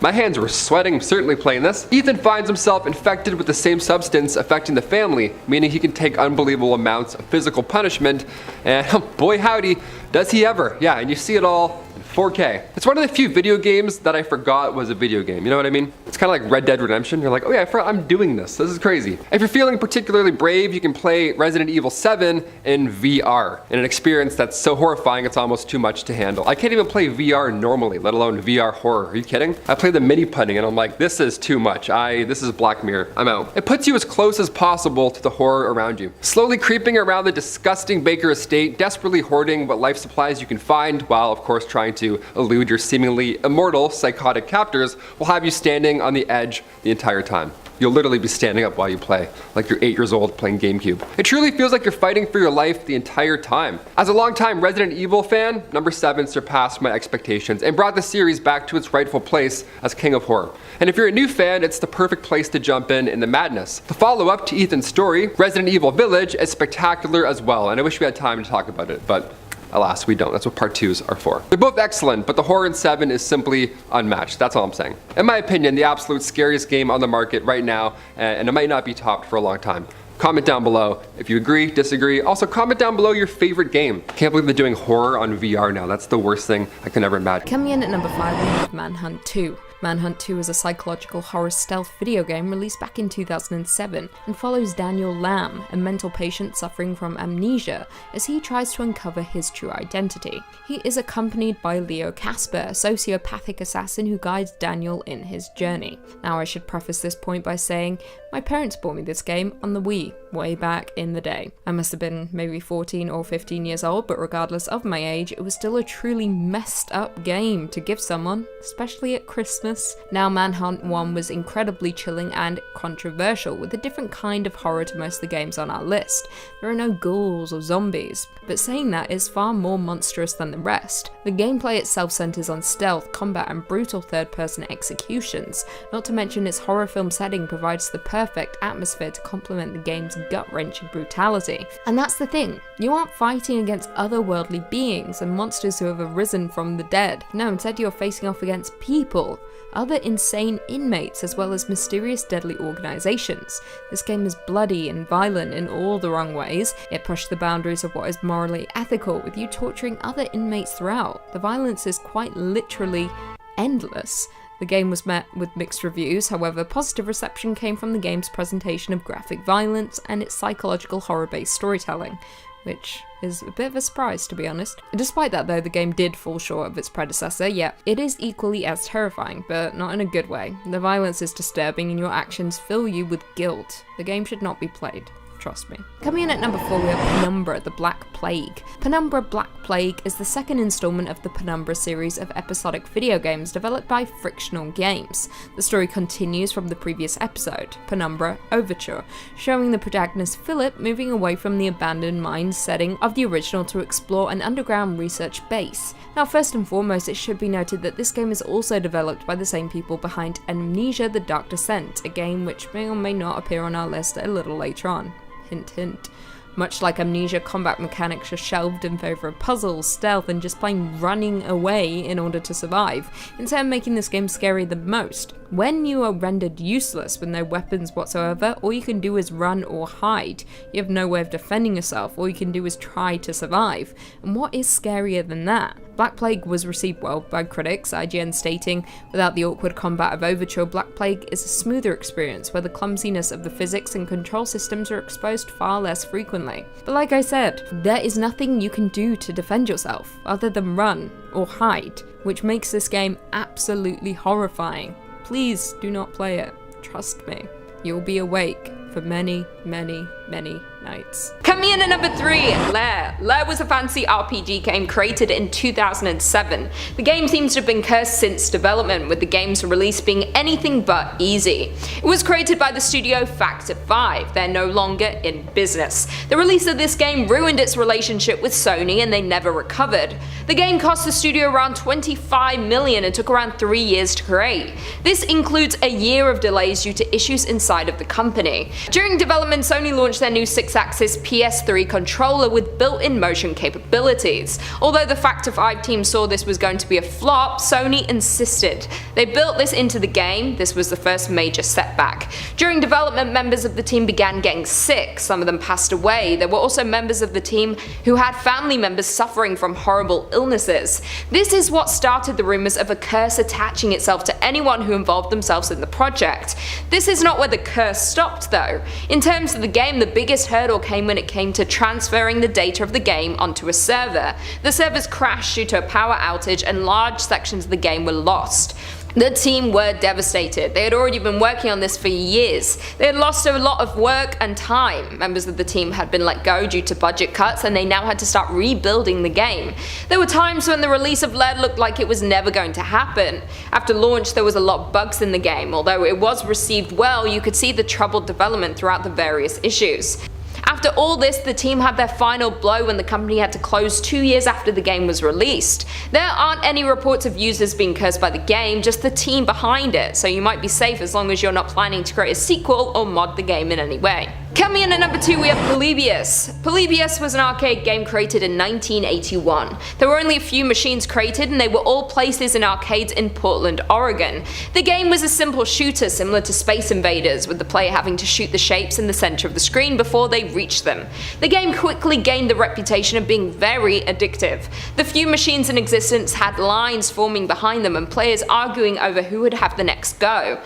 My hands were sweating certainly playing this. Ethan finds himself infected with the same substance affecting the family, meaning he can take unbelievable amounts of physical punishment, and boy howdy, does he ever. Yeah, and you see it all in 4K. It's one of the few video games that I forgot was a video game, you know what I mean? It's kind of like Red Dead Redemption. You're like, oh yeah, I forgot I'm doing this. This is crazy. If you're feeling particularly brave, you can play Resident Evil 7 in VR, in an experience that's so horrifying it's almost too much to handle. I can't even play VR normally, let alone VR horror. Are you kidding? I play the mini punning and I'm like, this is too much. This is Black Mirror. I'm out. It puts you as close as possible to the horror around you. Slowly creeping around the disgusting Baker estate, desperately hoarding what life supplies you can find, while of course trying to elude your seemingly immortal psychotic captors, will have you standing on the edge the entire time. You'll literally be standing up while you play, like you're 8 years old playing GameCube. It truly feels like you're fighting for your life the entire time. As a longtime Resident Evil fan, number 7 surpassed my expectations and brought the series back to its rightful place as king of horror. And if you're a new fan, it's the perfect place to jump in the madness. The follow-up to Ethan's story, Resident Evil Village, is spectacular as well, and I wish we had time to talk about it, but alas, we don't. That's what part 2s are for. They're both excellent, but the horror in 7 is simply unmatched. That's all I'm saying. In my opinion, the absolute scariest game on the market right now, and it might not be topped for a long time. Comment down below if you agree, disagree. Also, comment down below your favorite game. Can't believe they're doing horror on VR now. That's the worst thing I can ever imagine. Coming in at number 5, we have Manhunt 2. Manhunt 2 is a psychological horror stealth video game released back in 2007 and follows Daniel Lamb, a mental patient suffering from amnesia, as he tries to uncover his true identity. He is accompanied by Leo Casper, a sociopathic assassin who guides Daniel in his journey. Now, I should preface this point by saying my parents bought me this game on the Wii way back in the day. I must have been maybe 14 or 15 years old, but regardless of my age, it was still a truly messed up game to give someone, especially at Christmas. Now, Manhunt 1 was incredibly chilling and controversial, with a different kind of horror to most of the games on our list. There are no ghouls or zombies, but saying that is far more monstrous than the rest. The gameplay itself centers on stealth, combat, and brutal third-person executions, not to mention its horror film setting provides the perfect atmosphere to complement the game's gut-wrenching brutality. And that's the thing, you aren't fighting against otherworldly beings and monsters who have arisen from the dead. No, instead you're facing off against people, other insane inmates, as well as mysterious deadly organizations. This game is bloody and violent in all the wrong ways. It pushed the boundaries of what is morally ethical, with you torturing other inmates throughout. The violence is quite literally endless. The game was met with mixed reviews, however, positive reception came from the game's presentation of graphic violence and its psychological horror-based storytelling, which is a bit of a surprise, to be honest. Despite that though, the game did fall short of its predecessor, yet it is equally as terrifying, but not in a good way. The violence is disturbing and your actions fill you with guilt. The game should not be played. trust me. Coming in at number 4 we have Penumbra, the Black Plague. Penumbra Black Plague is the second installment of the Penumbra series of episodic video games developed by Frictional Games. The story continues from the previous episode, Penumbra Overture, showing the protagonist Philip moving away from the abandoned mine setting of the original to explore an underground research base. Now first and foremost, it should be noted that this game is also developed by the same people behind Amnesia: The Dark Descent, a game which may or may not appear on our list a little later on. Hint hint. Much like Amnesia, combat mechanics are shelved in favour of puzzles, stealth, and just plain running away in order to survive, instead of making this game scary the most. When you are rendered useless with no weapons whatsoever, all you can do is run or hide. You have no way of defending yourself, all you can do is try to survive. And what is scarier than that? Black Plague was received well by critics, IGN stating, "Without the awkward combat of Overture, Black Plague is a smoother experience where the clumsiness of the physics and control systems are exposed far less frequently." But like I said, there is nothing you can do to defend yourself other than run or hide, which makes this game absolutely horrifying. Please do not play it. Trust me. You'll be awake for many, many, many nights. Coming in at number 3, Lair. Lair was a fantasy RPG game created in 2007. The game seems to have been cursed since development, with the game's release being anything but easy. It was created by the studio Factor 5. They're no longer in business. The release of this game ruined its relationship with Sony and they never recovered. The game cost the studio around $25 million and took around 3 years to create. This includes a year of delays due to issues inside of the company. During development, Sony launched their new 6-axis PS3 controller with built-in motion capabilities. Although the Factor 5 team saw this was going to be a flop, Sony insisted. They built this into the game. This was the first major setback. During development, members of the team began getting sick. Some of them passed away. There were also members of the team who had family members suffering from horrible illnesses. This is what started the rumors of a curse attaching itself to anyone who involved themselves in the project. This is not where the curse stopped though. In terms of the game, the biggest hurdle came when it came to transferring the data of the game onto a server. The servers crashed due to a power outage and large sections of the game were lost. The team were devastated. They had already been working on this for years. They had lost a lot of work and time. Members of the team had been let go due to budget cuts and they now had to start rebuilding the game. There were times when the release of Lair looked like it was never going to happen. After launch there was a lot of bugs in the game. Although it was received well, you could see the troubled development throughout the various issues. After all this, the team had their final blow when the company had to close 2 years after the game was released. There aren't any reports of users being cursed by the game, just the team behind it, so you might be safe as long as you're not planning to create a sequel or mod the game in any way. Coming in at number 2 we have Polybius. Polybius was an arcade game created in 1981. There were only a few machines created and they were all places in arcades in Portland, Oregon. The game was a simple shooter similar to Space Invaders, with the player having to shoot the shapes in the center of the screen before they reach them. The game quickly gained the reputation of being very addictive. The few machines in existence had lines forming behind them and players arguing over who would have the next go.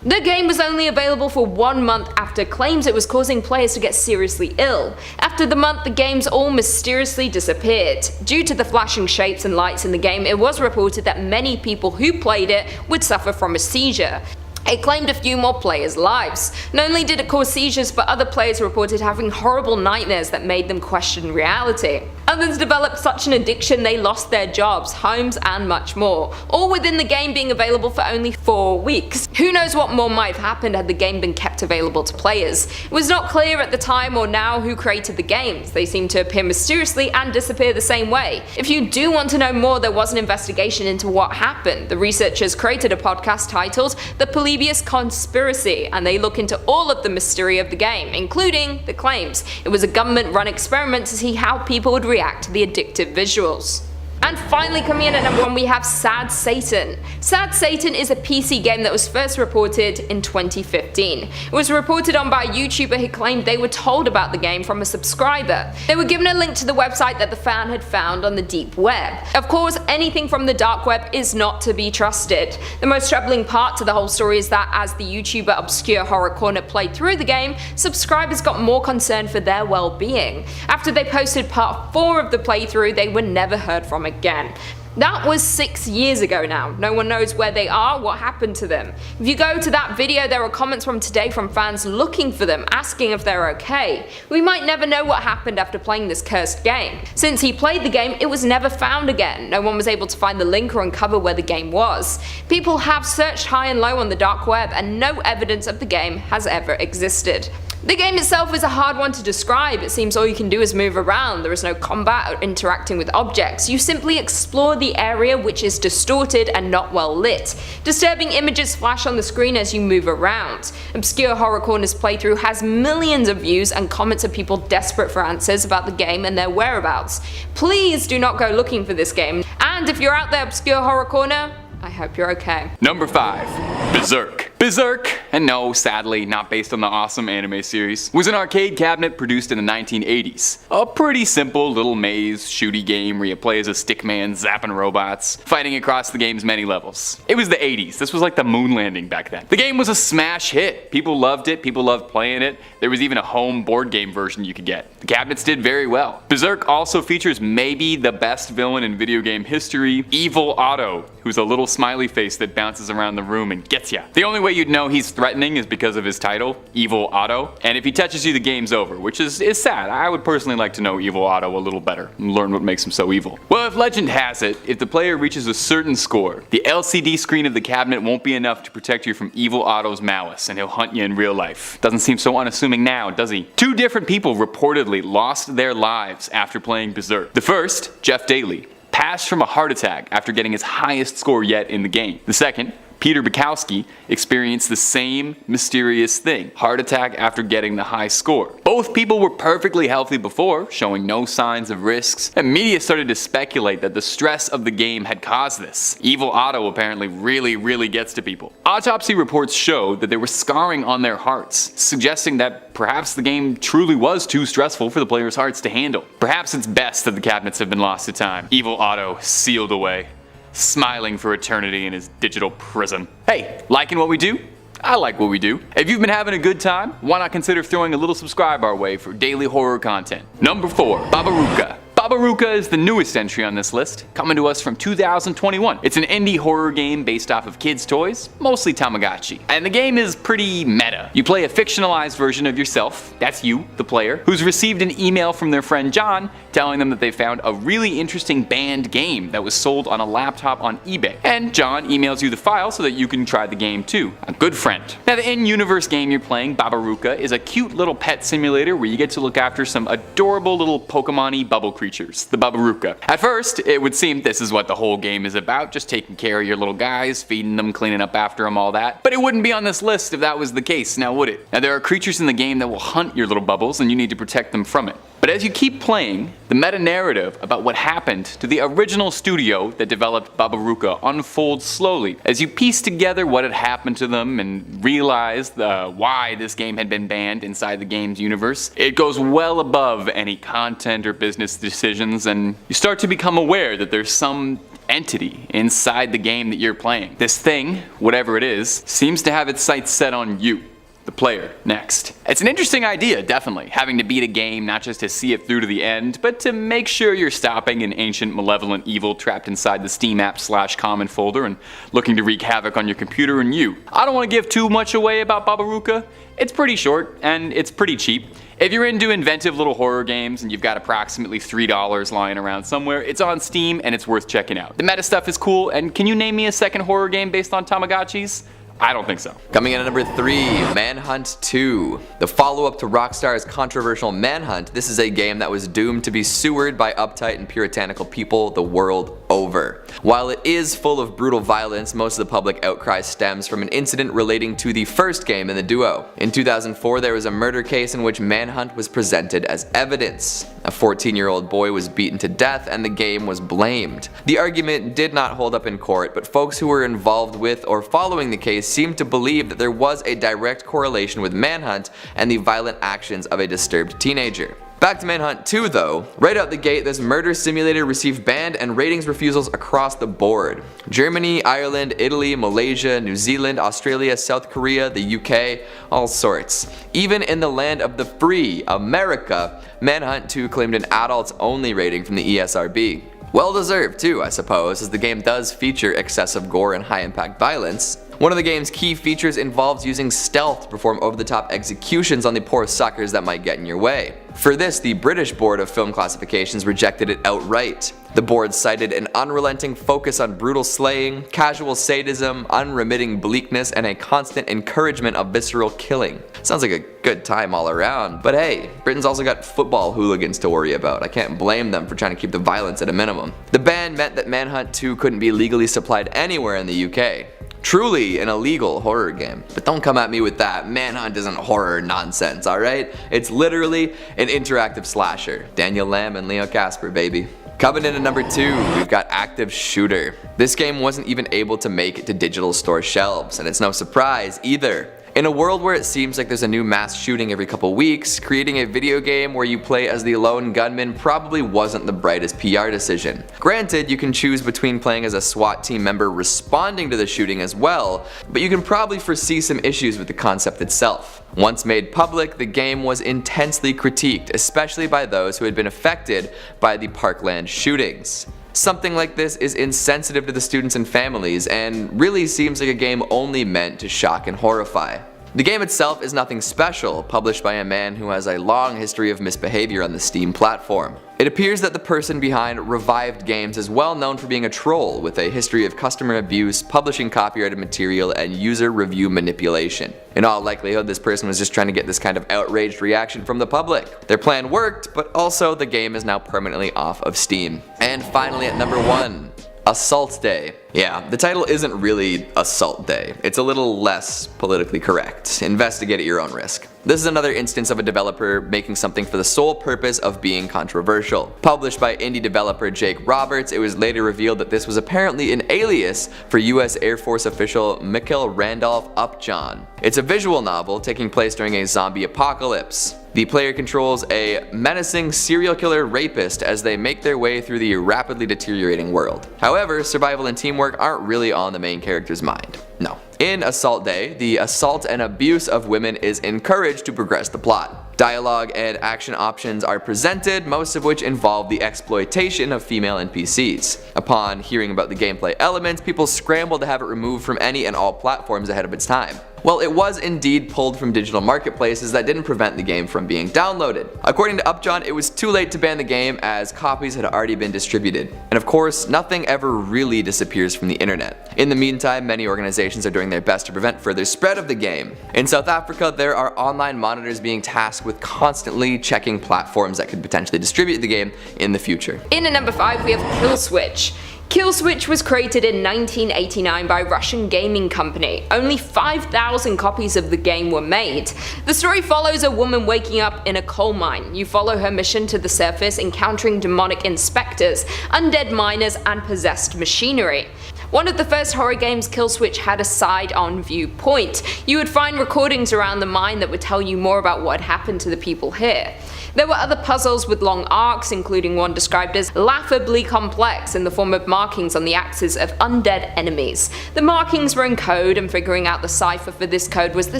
The game was only available for 1 month after claims it was causing players to get seriously ill. After the month, the games all mysteriously disappeared. Due to the flashing shapes and lights in the game, it was reported that many people who played it would suffer from a seizure. It claimed a few more players' lives. Not only did it cause seizures, but other players reported having horrible nightmares that made them question reality. Others developed such an addiction they lost their jobs, homes, and much more, all within the game being available for only 4 weeks. Who knows what more might have happened had the game been kept available to players. It was not clear at the time or now who created the games. They seem to appear mysteriously and disappear the same way. If you do want to know more, there was an investigation into what happened. The researchers created a podcast titled The Polybius Conspiracy, and they look into all of the mystery of the game, including the claims. It was a government-run experiment to see how people would react to the addictive visuals. And finally, coming in at number 1 we have Sad Satan. Sad Satan is a PC game that was first reported in 2015. It was reported on by a YouTuber who claimed they were told about the game from a subscriber. They were given a link to the website that the fan had found on the deep web. Of course, anything from the dark web is not to be trusted. The most troubling part to the whole story is that as the YouTuber Obscure Horror Corner played through the game, subscribers got more concerned for their well-being. After they posted part 4 of the playthrough, they were never heard from again. That was 6 years ago now. No one knows where they are, what happened to them. If you go to that video, there are comments from today from fans looking for them, asking if they're okay. We might never know what happened after playing this cursed game. Since he played the game, it was never found again. No one was able to find the link or uncover where the game was. People have searched high and low on the dark web, and no evidence of the game has ever existed. The game itself is a hard one to describe. It seems all you can do is move around. There is no combat or interacting with objects. You simply explore the area, which is distorted and not well lit. Disturbing images flash on the screen as you move around. Obscure Horror Corner's playthrough has millions of views and comments of people desperate for answers about the game and their whereabouts. Please do not go looking for this game. And if you're out there, Obscure Horror Corner, I hope you're okay. Number 5. Berzerk. Berzerk, and no, sadly, not based on the awesome anime series, was an arcade cabinet produced in the 1980s. A pretty simple little maze shooty game where you play as a stickman zapping robots, fighting across the game's many levels. It was the 80s, this was like the moon landing back then. The game was a smash hit, people loved it, people loved playing it, there was even a home board game version you could get. The cabinets did very well. Berzerk also features maybe the best villain in video game history, Evil Otto, who's a little smiley face that bounces around the room and gets ya. The only way you'd know he's threatening is because of his title, Evil Otto, and if he touches you the game's over, which is sad. I would personally like to know Evil Otto a little better and learn what makes him so evil. Well, if legend has it, if the player reaches a certain score, the LCD screen of the cabinet won't be enough to protect you from Evil Otto's malice and he'll hunt you in real life. Doesn't seem so unassuming now, does he? 2 different people reportedly lost their lives after playing Berzerk. The first, Jeff Daly, passed from a heart attack after getting his highest score yet in the game. The second, Peter Bukowski, experienced the same mysterious thing, heart attack after getting the high score. Both people were perfectly healthy before, showing no signs of risks, and media started to speculate that the stress of the game had caused this. Evil Otto apparently really gets to people. Autopsy reports showed that there was scarring on their hearts, suggesting that perhaps the game truly was too stressful for the players' hearts to handle. Perhaps it's best that the cabinets have been lost to time. Evil Otto sealed away, smiling for eternity in his digital prison. Hey, liking what we do? I like what we do. If you've been having a good time, why not consider throwing a little subscribe our way for daily horror content. Number 4, Babaruka. Babaruka is the newest entry on this list, coming to us from 2021. It's an indie horror game based off of kids' toys, mostly Tamagotchi. And the game is pretty meta. You play a fictionalized version of yourself, that's you, the player, who's received an email from their friend John telling them that they found a really interesting banned game that was sold on a laptop on eBay. And John emails you the file so that you can try the game too. A good friend. Now the in-universe game you're playing, Babaruka, is a cute little pet simulator where you get to look after some adorable little Pokemon-y bubble creatures, the Babaruka. At first, it would seem this is what the whole game is about, just taking care of your little guys, feeding them, cleaning up after them, all that. But it wouldn't be on this list if that was the case, now would it? Now there are creatures in the game that will hunt your little bubbles and you need to protect them from it. But as you keep playing, the meta-narrative about what happened to the original studio that developed Babaruka unfolds slowly as you piece together what had happened to them and realize why this game had been banned inside the game's universe. It goes well above any content or business decisions, and you start to become aware that there's some entity inside the game that you're playing. This thing, whatever it is, seems to have its sights set on you, the player, next. It's an interesting idea, definitely, having to beat a game not just to see it through to the end, but to make sure you're stopping an ancient malevolent evil trapped inside the Steam app /common folder and looking to wreak havoc on your computer and you. I don't want to give too much away about Babaruka. It's pretty short, and it's pretty cheap. If you're into inventive little horror games and you've got approximately $3 lying around somewhere, it's on Steam and it's worth checking out. The meta stuff is cool, and can you name me a second horror game based on Tamagotchis? I don't think so. Coming in at number 3, Manhunt 2. The follow-up to Rockstar's controversial Manhunt, this is a game that was doomed to be sewered by uptight and puritanical people the world over. While it is full of brutal violence, most of the public outcry stems from an incident relating to the first game in the duo. In 2004, there was a murder case in which Manhunt was presented as evidence. A 14-year-old boy was beaten to death and the game was blamed. The argument did not hold up in court, but folks who were involved with or following the case seemed to believe that there was a direct correlation with Manhunt and the violent actions of a disturbed teenager. Back to Manhunt 2 though. Right out the gate, this murder simulator received banned and ratings refusals across the board. Germany, Ireland, Italy, Malaysia, New Zealand, Australia, South Korea, the UK, all sorts. Even in the land of the free, America, Manhunt 2 claimed an adults only rating from the ESRB. Well deserved too, I suppose, as the game does feature excessive gore and high impact violence. One of the game's key features involves using stealth to perform over-the-top executions on the poor suckers that might get in your way. For this, the British Board of Film Classifications rejected it outright. The board cited an unrelenting focus on brutal slaying, casual sadism, unremitting bleakness, and a constant encouragement of visceral killing. Sounds like a good time all around, but hey, Britain's also got football hooligans to worry about. I can't blame them for trying to keep the violence at a minimum. The ban meant that Manhunt 2 couldn't be legally supplied anywhere in the UK. Truly an illegal horror game. But don't come at me with that Manhunt isn't horror nonsense, alright? It's literally an interactive slasher. Daniel Lamb and Leo Casper, baby. Coming in at number 2, we've got Active Shooter. This game wasn't even able to make it to digital store shelves, and it's no surprise either. In a world where it seems like there's a new mass shooting every couple weeks, creating a video game where you play as the lone gunman probably wasn't the brightest PR decision. Granted, you can choose between playing as a SWAT team member responding to the shooting as well, but you can probably foresee some issues with the concept itself. Once made public, the game was intensely critiqued, especially by those who had been affected by the Parkland shootings. Something like this is insensitive to the students and families, and really seems like a game only meant to shock and horrify. The game itself is nothing special, published by a man who has a long history of misbehavior on the Steam platform. It appears that the person behind Revived Games is well known for being a troll, with a history of customer abuse, publishing copyrighted material, and user review manipulation. In all likelihood, this person was just trying to get this kind of outraged reaction from the public. Their plan worked, but also the game is now permanently off of Steam. And finally at number 1, Assault Day. Yeah, the title isn't really Assault Day. It's a little less politically correct. Investigate at your own risk. This is another instance of a developer making something for the sole purpose of being controversial. Published by indie developer Jake Roberts, it was later revealed that this was apparently an alias for US Air Force official Mikhail Randolph Upjohn. It's a visual novel taking place during a zombie apocalypse. The player controls a menacing serial killer rapist as they make their way through the rapidly deteriorating world. However, survival and teamwork aren't really on the main character's mind. No. In Assault Day, the assault and abuse of women is encouraged to progress the plot. Dialogue and action options are presented, most of which involve the exploitation of female NPCs. Upon hearing about the gameplay elements, people scrambled to have it removed from any and all platforms ahead of its time. Well, it was indeed pulled from digital marketplaces that didn't prevent the game from being downloaded. According to Upjohn, it was too late to ban the game as copies had already been distributed. And of course, nothing ever really disappears from the internet. In the meantime, many organizations are doing their best to prevent further spread of the game. In South Africa, there are online monitors being tasked with constantly checking platforms that could potentially distribute the game in the future. In at number 5 we have Kill Switch. Kill Switch was created in 1989 by a Russian gaming company. Only 5,000 copies of the game were made. The story follows a woman waking up in a coal mine. You follow her mission to the surface, encountering demonic inspectors, undead miners, and possessed machinery. One of the first horror games, Kill Switch had a side-on viewpoint. You would find recordings around the mine that would tell you more about what happened to the people here. There were other puzzles with long arcs, including one described as laughably complex in the form of markings on the axes of undead enemies. The markings were in code, and figuring out the cipher for this code was the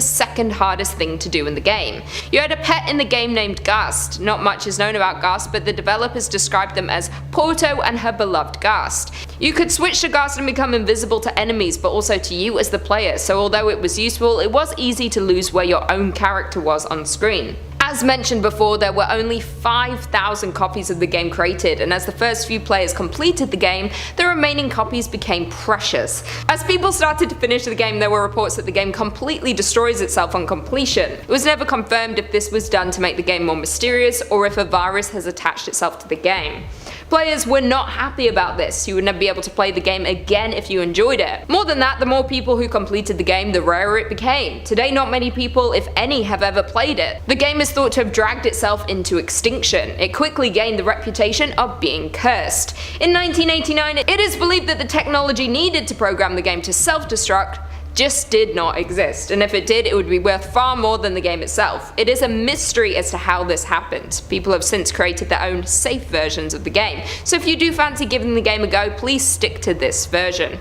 second hardest thing to do in the game. You had a pet in the game named Gust. Not much is known about Gust, but the developers described them as Porto and her beloved Gust. You could switch to Gust and become invisible to enemies, but also to you as the player, so although it was useful, it was easy to lose where your own character was on screen. As mentioned before, there were only 5,000 copies of the game created, and as the first few players completed the game, the remaining copies became precious. As people started to finish the game, there were reports that the game completely destroys itself on completion. It was never confirmed if this was done to make the game more mysterious or if a virus has attached itself to the game. Players were not happy about this. You would never be able to play the game again if you enjoyed it. More than that, the more people who completed the game, the rarer it became. Today, not many people, if any, have ever played it. The game is thought to have dragged itself into extinction. It quickly gained the reputation of being cursed. In 1989, it is believed that the technology needed to program the game to self-destruct just did not exist, and if it did, it would be worth far more than the game itself. It is a mystery as to how this happened. People have since created their own safe versions of the game, so if you do fancy giving the game a go, please stick to this version.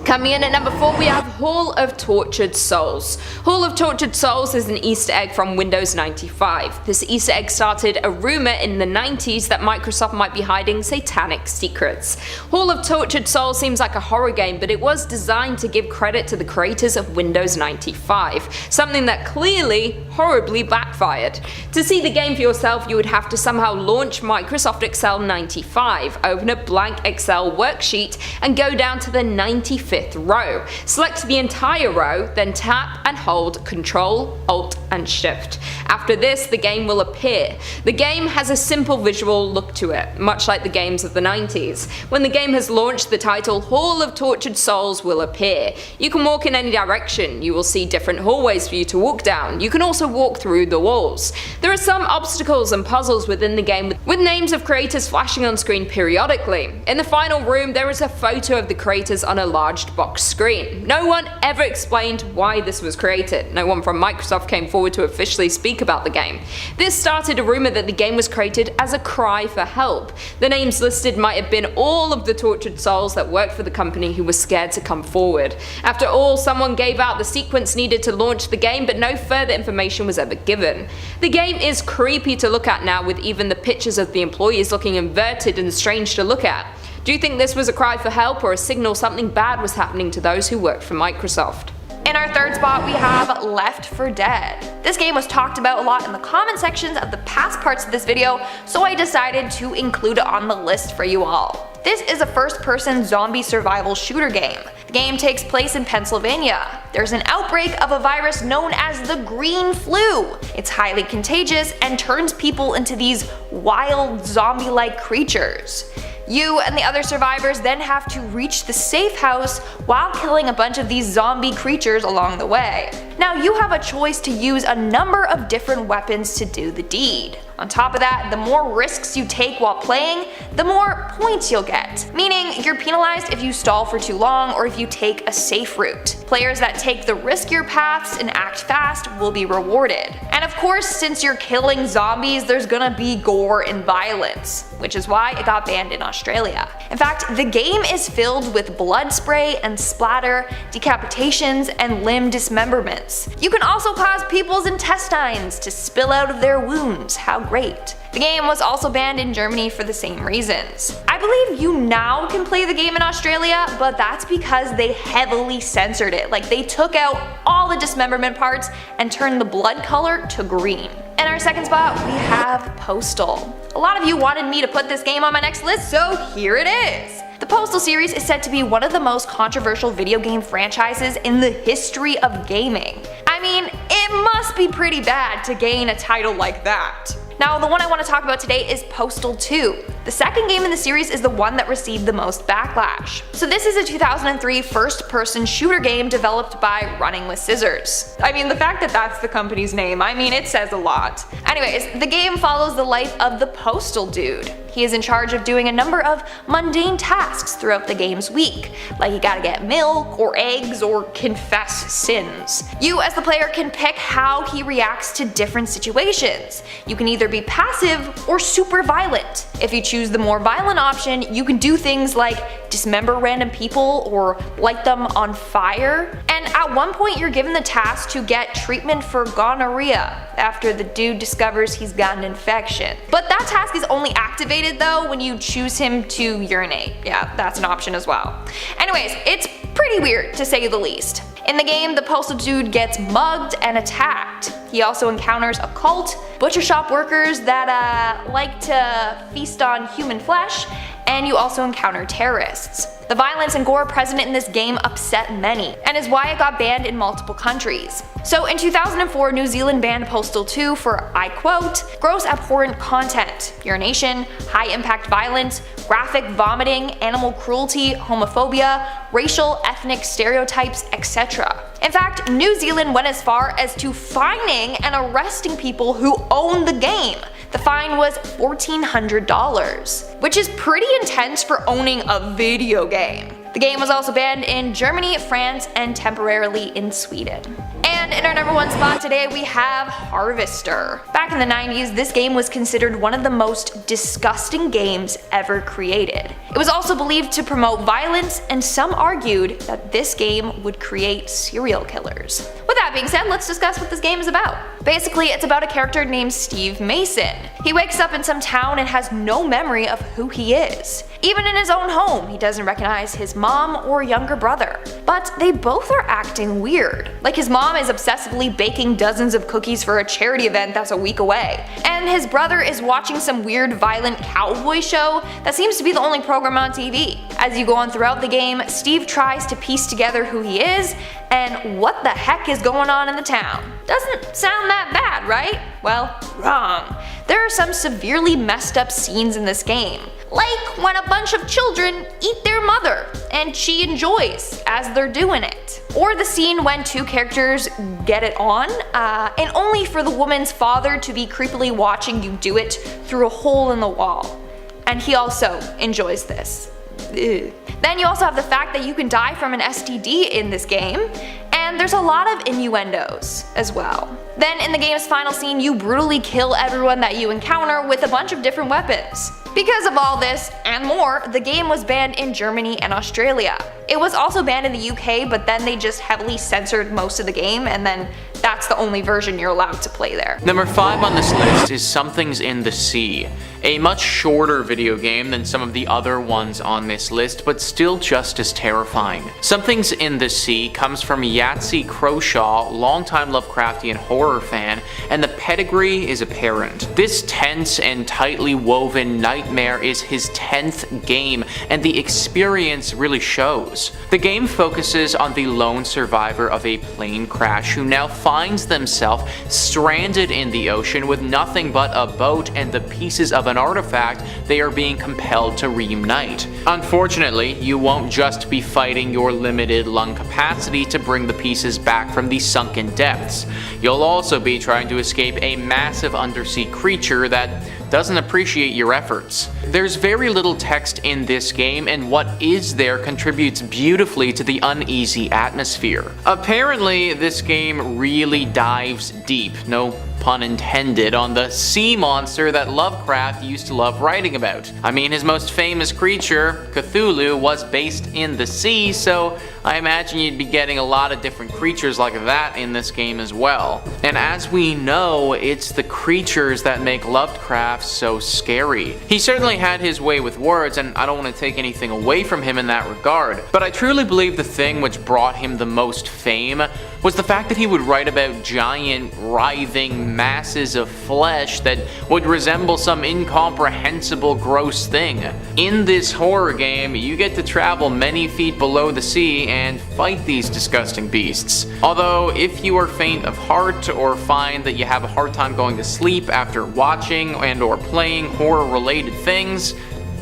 Coming in at number 4, we have Hall of Tortured Souls. Hall of Tortured Souls is an Easter egg from Windows 95. This Easter egg started a rumor in the 90s that Microsoft might be hiding satanic secrets. Hall of Tortured Souls seems like a horror game, but it was designed to give credit to the creators of Windows 95, something that clearly horribly backfired. To see the game for yourself, you would have to somehow launch Microsoft Excel 95, open a blank Excel worksheet, and go down to the 95th row. Select the entire row, then tap and hold Ctrl, Alt, and Shift. After this, the game will appear. The game has a simple visual look to it, much like the games of the 90s. When the game has launched, the title Hall of Tortured Souls will appear. You can walk in any direction. You will see different hallways for you to walk down. You can also walk through the walls. There are some obstacles and puzzles within the game with names of creators flashing on screen periodically. In the final room, there is a photo of the creators on a large box screen. No one ever explained why this was created. No one from Microsoft came forward to officially speak about the game. This started a rumor that the game was created as a cry for help. The names listed might have been all of the tortured souls that worked for the company who were scared to come forward. After all, someone gave out the sequence needed to launch the game, but no further information was ever given. The game is creepy to look at now, with even the pictures of the employees looking inverted and strange to look at. Do you think this was a cry for help or a signal something bad was happening to those who worked for Microsoft? In our third spot, we have Left 4 Dead. This game was talked about a lot in the comment sections of the past parts of this video, so I decided to include it on the list for you all. This is a first-person zombie survival shooter game. The game takes place in Pennsylvania. There's an outbreak of a virus known as the green flu. It's highly contagious and turns people into these wild zombie-like creatures. You and the other survivors then have to reach the safe house while killing a bunch of these zombie creatures along the way. Now you have a choice to use a number of different weapons to do the deed. On top of that, the more risks you take while playing, the more points you'll get, meaning you're penalized if you stall for too long or if you take a safe route. Players that take the riskier paths and act fast will be rewarded. And of course, since you're killing zombies, there's gonna be gore and violence, which is why it got banned in Australia. In fact, the game is filled with blood spray and splatter, decapitations, and limb dismemberments. You can also cause people's intestines to spill out of their wounds. How great. The game was also banned in Germany for the same reasons. I believe you now can play the game in Australia, but that's because they heavily censored it. Like, they took out all the dismemberment parts and turned the blood color to green. In our second spot, we have Postal. A lot of you wanted me to put this game on my next list, so here it is. The Postal series is said to be one of the most controversial video game franchises in the history of gaming. I mean, it must be pretty bad to gain a title like that. Now, the one I want to talk about today is Postal 2. The second game in the series is the one that received the most backlash. So this is a 2003 first-person shooter game developed by Running with Scissors. I mean, the fact that that's the company's name, I mean, it says a lot. Anyways, the game follows the life of the Postal dude. He is in charge of doing a number of mundane tasks throughout the game's week, like you gotta get milk or eggs or confess sins. You as the player can pick how he reacts to different situations. You can either be passive or super violent. If you choose the more violent option, you can do things like dismember random people or light them on fire. And at one point you're given the task to get treatment for gonorrhea after the dude discovers he's got an infection. But that task is only activated though when you choose him to urinate. Yeah, that's an option as well. Anyways, it's pretty weird to say the least. In the game, the Postal dude gets mugged and attacked. He also encounters a cult, butcher shop workers that like to feast on human flesh, and you also encounter terrorists. The violence and gore present in this game upset many, and is why it got banned in multiple countries. So in 2004, New Zealand banned Postal 2 for, I quote, gross abhorrent content, urination, high impact violence, graphic vomiting, animal cruelty, homophobia, racial, ethnic stereotypes, etc. In fact, New Zealand went as far as to fining and arresting people who owned the game. The fine was $1,400, which is pretty intense for owning a video game. The game was also banned in Germany, France, and temporarily in Sweden. And And in our number 1 spot today we have Harvester. Back in the 90s, this game was considered one of the most disgusting games ever created. It was also believed to promote violence, and some argued that this game would create serial killers. With that being said, let's discuss what this game is about. Basically, it's about a character named Steve Mason. He wakes up in some town and has no memory of who he is. Even in his own home, he doesn't recognize his mom or younger brother. But they both are acting weird. Like his mom is obsessively baking dozens of cookies for a charity event that's a week away. And his brother is watching some weird violent cowboy show that seems to be the only program on TV. As you go on throughout the game, Steve tries to piece together who he is and what the heck is going on in the town. Doesn't sound that bad, right? Well, wrong. There are some severely messed up scenes in this game. Like when a bunch of children eat their mother, and she enjoys as they're doing it. Or the scene when 2 characters get it on, and only for the woman's father to be creepily watching you do it through a hole in the wall. And he also enjoys this. Ugh. Then you also have the fact that you can die from an STD in this game, and there's a lot of innuendos as well. Then in the game's final scene, you brutally kill everyone that you encounter with a bunch of different weapons. Because of all this and more, the game was banned in Germany and Australia. It was also banned in the UK, but then they just heavily censored most of the game, and then that's the only version you're allowed to play there. Number 5 on this list is Something's in the Sea. A much shorter video game than some of the other ones on this list, but still just as terrifying. Something's in the Sea comes from Yahtzee Croshaw, longtime Lovecraftian horror fan, and the pedigree is apparent. This tense and tightly woven nightmare is his 10th game, and the experience really shows. The game focuses on the lone survivor of a plane crash who now finds themselves stranded in the ocean with nothing but a boat and the pieces of an artifact they are being compelled to reunite. Unfortunately, you won't just be fighting your limited lung capacity to bring the pieces back from the sunken depths. You'll also be trying to escape a massive undersea creature that doesn't appreciate your efforts. There's very little text in this game, and what is there contributes beautifully to the uneasy atmosphere. Apparently, this game really dives deep, no pun intended, on the sea monster that Lovecraft used to love writing about. I mean, his most famous creature, Cthulhu, was based in the sea, so I imagine you'd be getting a lot of different creatures like that in this game as well. And as we know, it's the creatures that make Lovecraft so scary. He certainly had his way with words, and I don't want to take anything away from him in that regard, but I truly believe the thing which brought him the most fame was the fact that he would write about giant, writhing masses of flesh that would resemble some incomprehensible gross thing. In this horror game, you get to travel many feet below the sea and fight these disgusting beasts. Although, if you are faint of heart or find that you have a hard time going to sleep after watching and or playing horror-related things,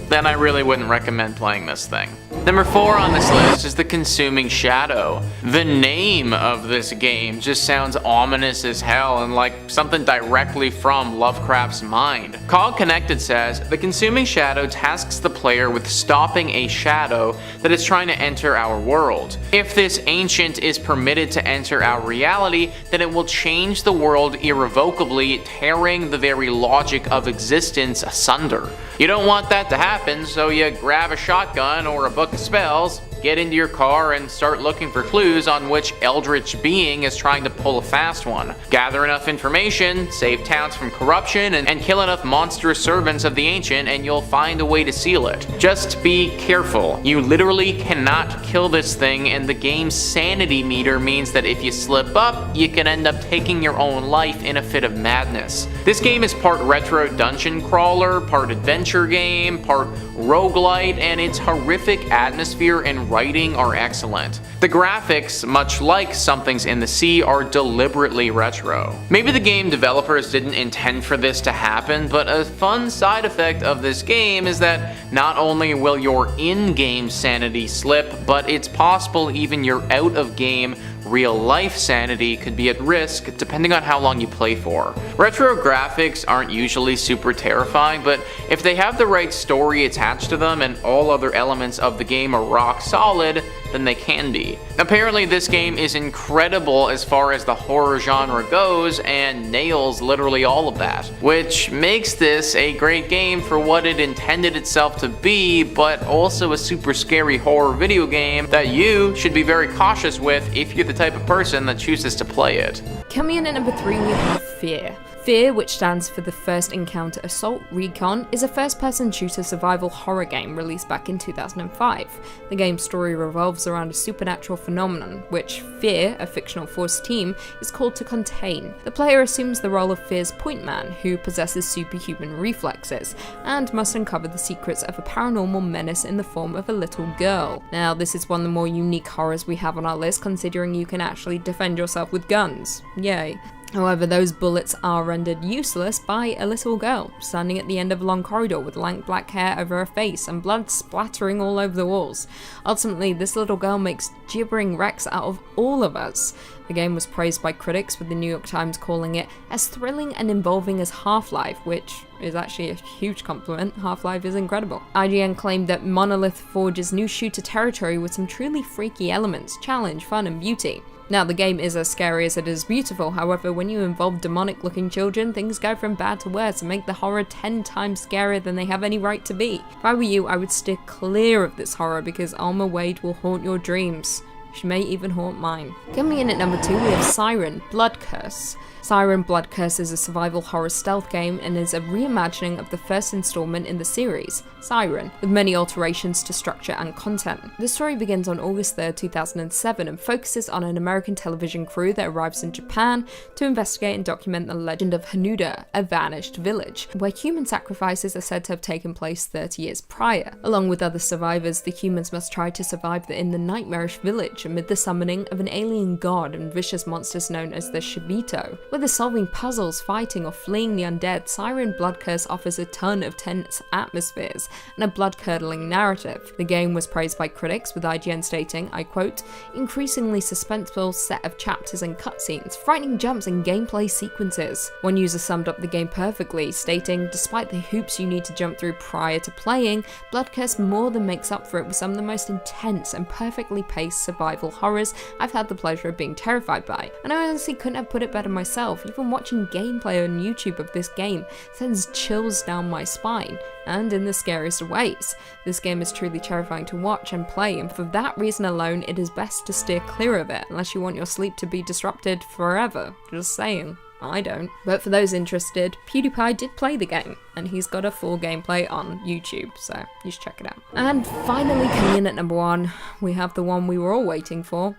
then I really wouldn't recommend playing this thing. Number 4 on this list is The Consuming Shadow. The name of this game just sounds ominous as hell and like something directly from Lovecraft's mind. Cog Connected says, The Consuming Shadow tasks the player with stopping a shadow that is trying to enter our world. If this ancient is permitted to enter our reality, then it will change the world irrevocably, tearing the very logic of existence asunder. You don't want that to happen, so you grab a shotgun or a book of spells, get into your car, and start looking for clues on which eldritch being is trying to pull a fast one. Gather enough information, save towns from corruption, and kill enough monstrous servants of the ancient, and you'll find a way to seal it. Just be careful. You literally cannot kill this thing, and the game's sanity meter means that if you slip up, you can end up taking your own life in a fit of madness. This game is part retro dungeon crawler, part adventure game, part roguelite, and its horrific atmosphere and writing are excellent. The graphics, much like Something's in the Sea, are deliberately retro. Maybe the game developers didn't intend for this to happen, but a fun side effect of this game is that not only will your in-game sanity slip, but it's possible even your out-of-game real-life sanity could be at risk depending on how long you play for. Retro graphics aren't usually super terrifying, but if they have the right story attached to them and all other elements of the game are rock solid, than they can be. Apparently this game is incredible as far as the horror genre goes and nails literally all of that, which makes this a great game for what it intended itself to be, but also a super scary horror video game that you should be very cautious with if you're the type of person that chooses to play it. Coming in at number 3 we have F.E.A.R. F.E.A.R, which stands for the First Encounter Assault Recon, is a first-person shooter survival horror game released back in 2005. The game's story revolves around a supernatural phenomenon, which F.E.A.R, a fictional force team, is called to contain. The player assumes the role of F.E.A.R's point man, who possesses superhuman reflexes, and must uncover the secrets of a paranormal menace in the form of a little girl. Now, this is one of the more unique horrors we have on our list, considering you can actually defend yourself with guns. Yay. However, those bullets are rendered useless by a little girl standing at the end of a long corridor with lank black hair over her face and blood splattering all over the walls. Ultimately, this little girl makes gibbering wrecks out of all of us. The game was praised by critics, with the New York Times calling it as thrilling and involving as Half-Life, which is actually a huge compliment. Half-Life is incredible. IGN claimed that Monolith forges new shooter territory with some truly freaky elements, challenge, fun, and beauty. Now, the game is as scary as it is beautiful, however, when you involve demonic-looking children, things go from bad to worse and make the horror 10 times scarier than they have any right to be. If I were you, I would steer clear of this horror because Alma Wade will haunt your dreams. She may even haunt mine. Coming in at number 2, we have Siren, Blood Curse. Siren Blood Curse is a survival horror stealth game and is a reimagining of the first installment in the series, Siren, with many alterations to structure and content. The story begins on August 3rd, 2007 and focuses on an American television crew that arrives in Japan to investigate and document the legend of Hanuda, a vanished village, where human sacrifices are said to have taken place 30 years prior. Along with other survivors, the humans must try to survive in the nightmarish village amid the summoning of an alien god and vicious monsters known as the Shibito. Whether solving puzzles, fighting, or fleeing the undead, Siren Blood Curse offers a ton of tense atmospheres and a blood-curdling narrative. The game was praised by critics, with IGN stating, I quote, increasingly suspenseful set of chapters and cutscenes, frightening jumps and gameplay sequences. One user summed up the game perfectly, stating, despite the hoops you need to jump through prior to playing, Blood Curse more than makes up for it with some of the most intense and perfectly paced survival horrors I've had the pleasure of being terrified by. And I honestly couldn't have put it better myself. Even watching gameplay on YouTube of this game sends chills down my spine, and in the scariest of ways. This game is truly terrifying to watch and play, and for that reason alone, it is best to steer clear of it, unless you want your sleep to be disrupted forever. Just saying. I don't. But for those interested, PewDiePie did play the game, and he's got a full gameplay on YouTube, so you should check it out. And finally, coming in at number 1, we have the one we were all waiting for.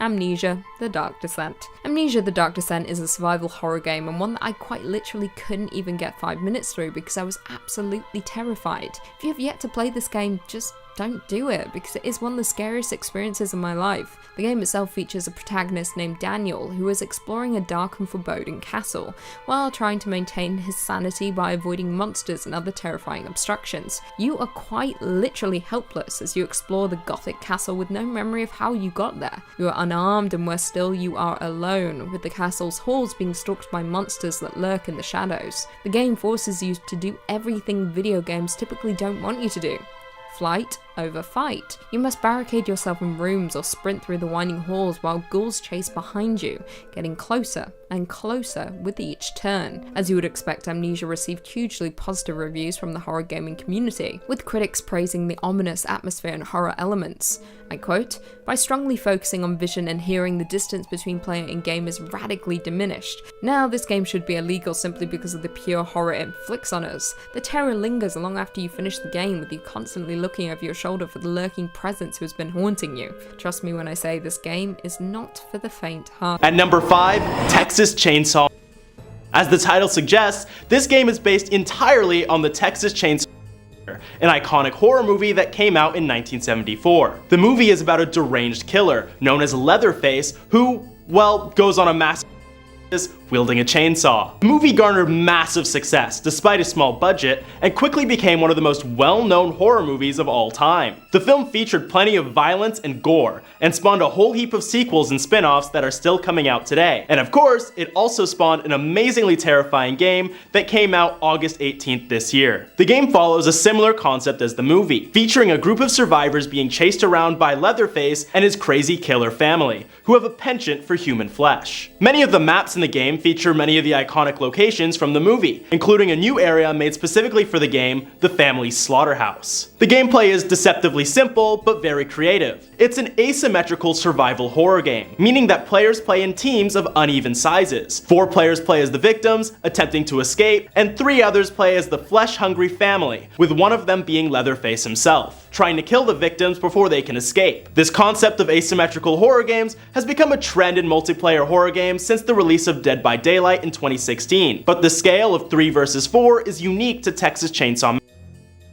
Amnesia, The Dark Descent. Amnesia, The Dark Descent is a survival horror game, and one that I quite literally couldn't even get 5 minutes through because I was absolutely terrified. If you have yet to play this game, just don't do it, because it is one of the scariest experiences of my life. The game itself features a protagonist named Daniel, who is exploring a dark and foreboding castle, while trying to maintain his sanity by avoiding monsters and other terrifying obstructions. You are quite literally helpless as you explore the gothic castle with no memory of how you got there. You are unarmed, and worse still, you are alone, with the castle's halls being stalked by monsters that lurk in the shadows. The game forces you to do everything video games typically don't want you to do. Flight over fight. You must barricade yourself in rooms or sprint through the winding halls while ghouls chase behind you, getting closer and closer with each turn. As you would expect, Amnesia received hugely positive reviews from the horror gaming community, with critics praising the ominous atmosphere and horror elements. I quote, by strongly focusing on vision and hearing, the distance between player and game is radically diminished. Now this game should be illegal simply because of the pure horror it inflicts on us. The terror lingers long after you finish the game, with you constantly looking over your shoulder for the lurking presence who has been haunting you. Trust me when I say this game is not for the faint-hearted. At number 5, Texas Chainsaw. As the title suggests, this game is based entirely on the Texas Chainsaw, an iconic horror movie that came out in 1974. The movie is about a deranged killer known as Leatherface who, well, goes on a massive wielding a chainsaw. The movie garnered massive success despite a small budget and quickly became one of the most well-known horror movies of all time. The film featured plenty of violence and gore and spawned a whole heap of sequels and spin-offs that are still coming out today. And of course, it also spawned an amazingly terrifying game that came out August 18th this year. The game follows a similar concept as the movie, featuring a group of survivors being chased around by Leatherface and his crazy killer family, who have a penchant for human flesh. Many of the maps in the game feature many of the iconic locations from the movie, including a new area made specifically for the game, the family's slaughterhouse. The gameplay is deceptively simple, but very creative. It's an asymmetrical survival horror game, meaning that players play in teams of uneven sizes. 4 players play as the victims, attempting to escape, and 3 others play as the flesh-hungry family, with one of them being Leatherface himself, trying to kill the victims before they can escape. This concept of asymmetrical horror games has become a trend in multiplayer horror games since the release of Dead by Daylight in 2016, but the scale of 3 versus 4 is unique to Texas Chainsaw,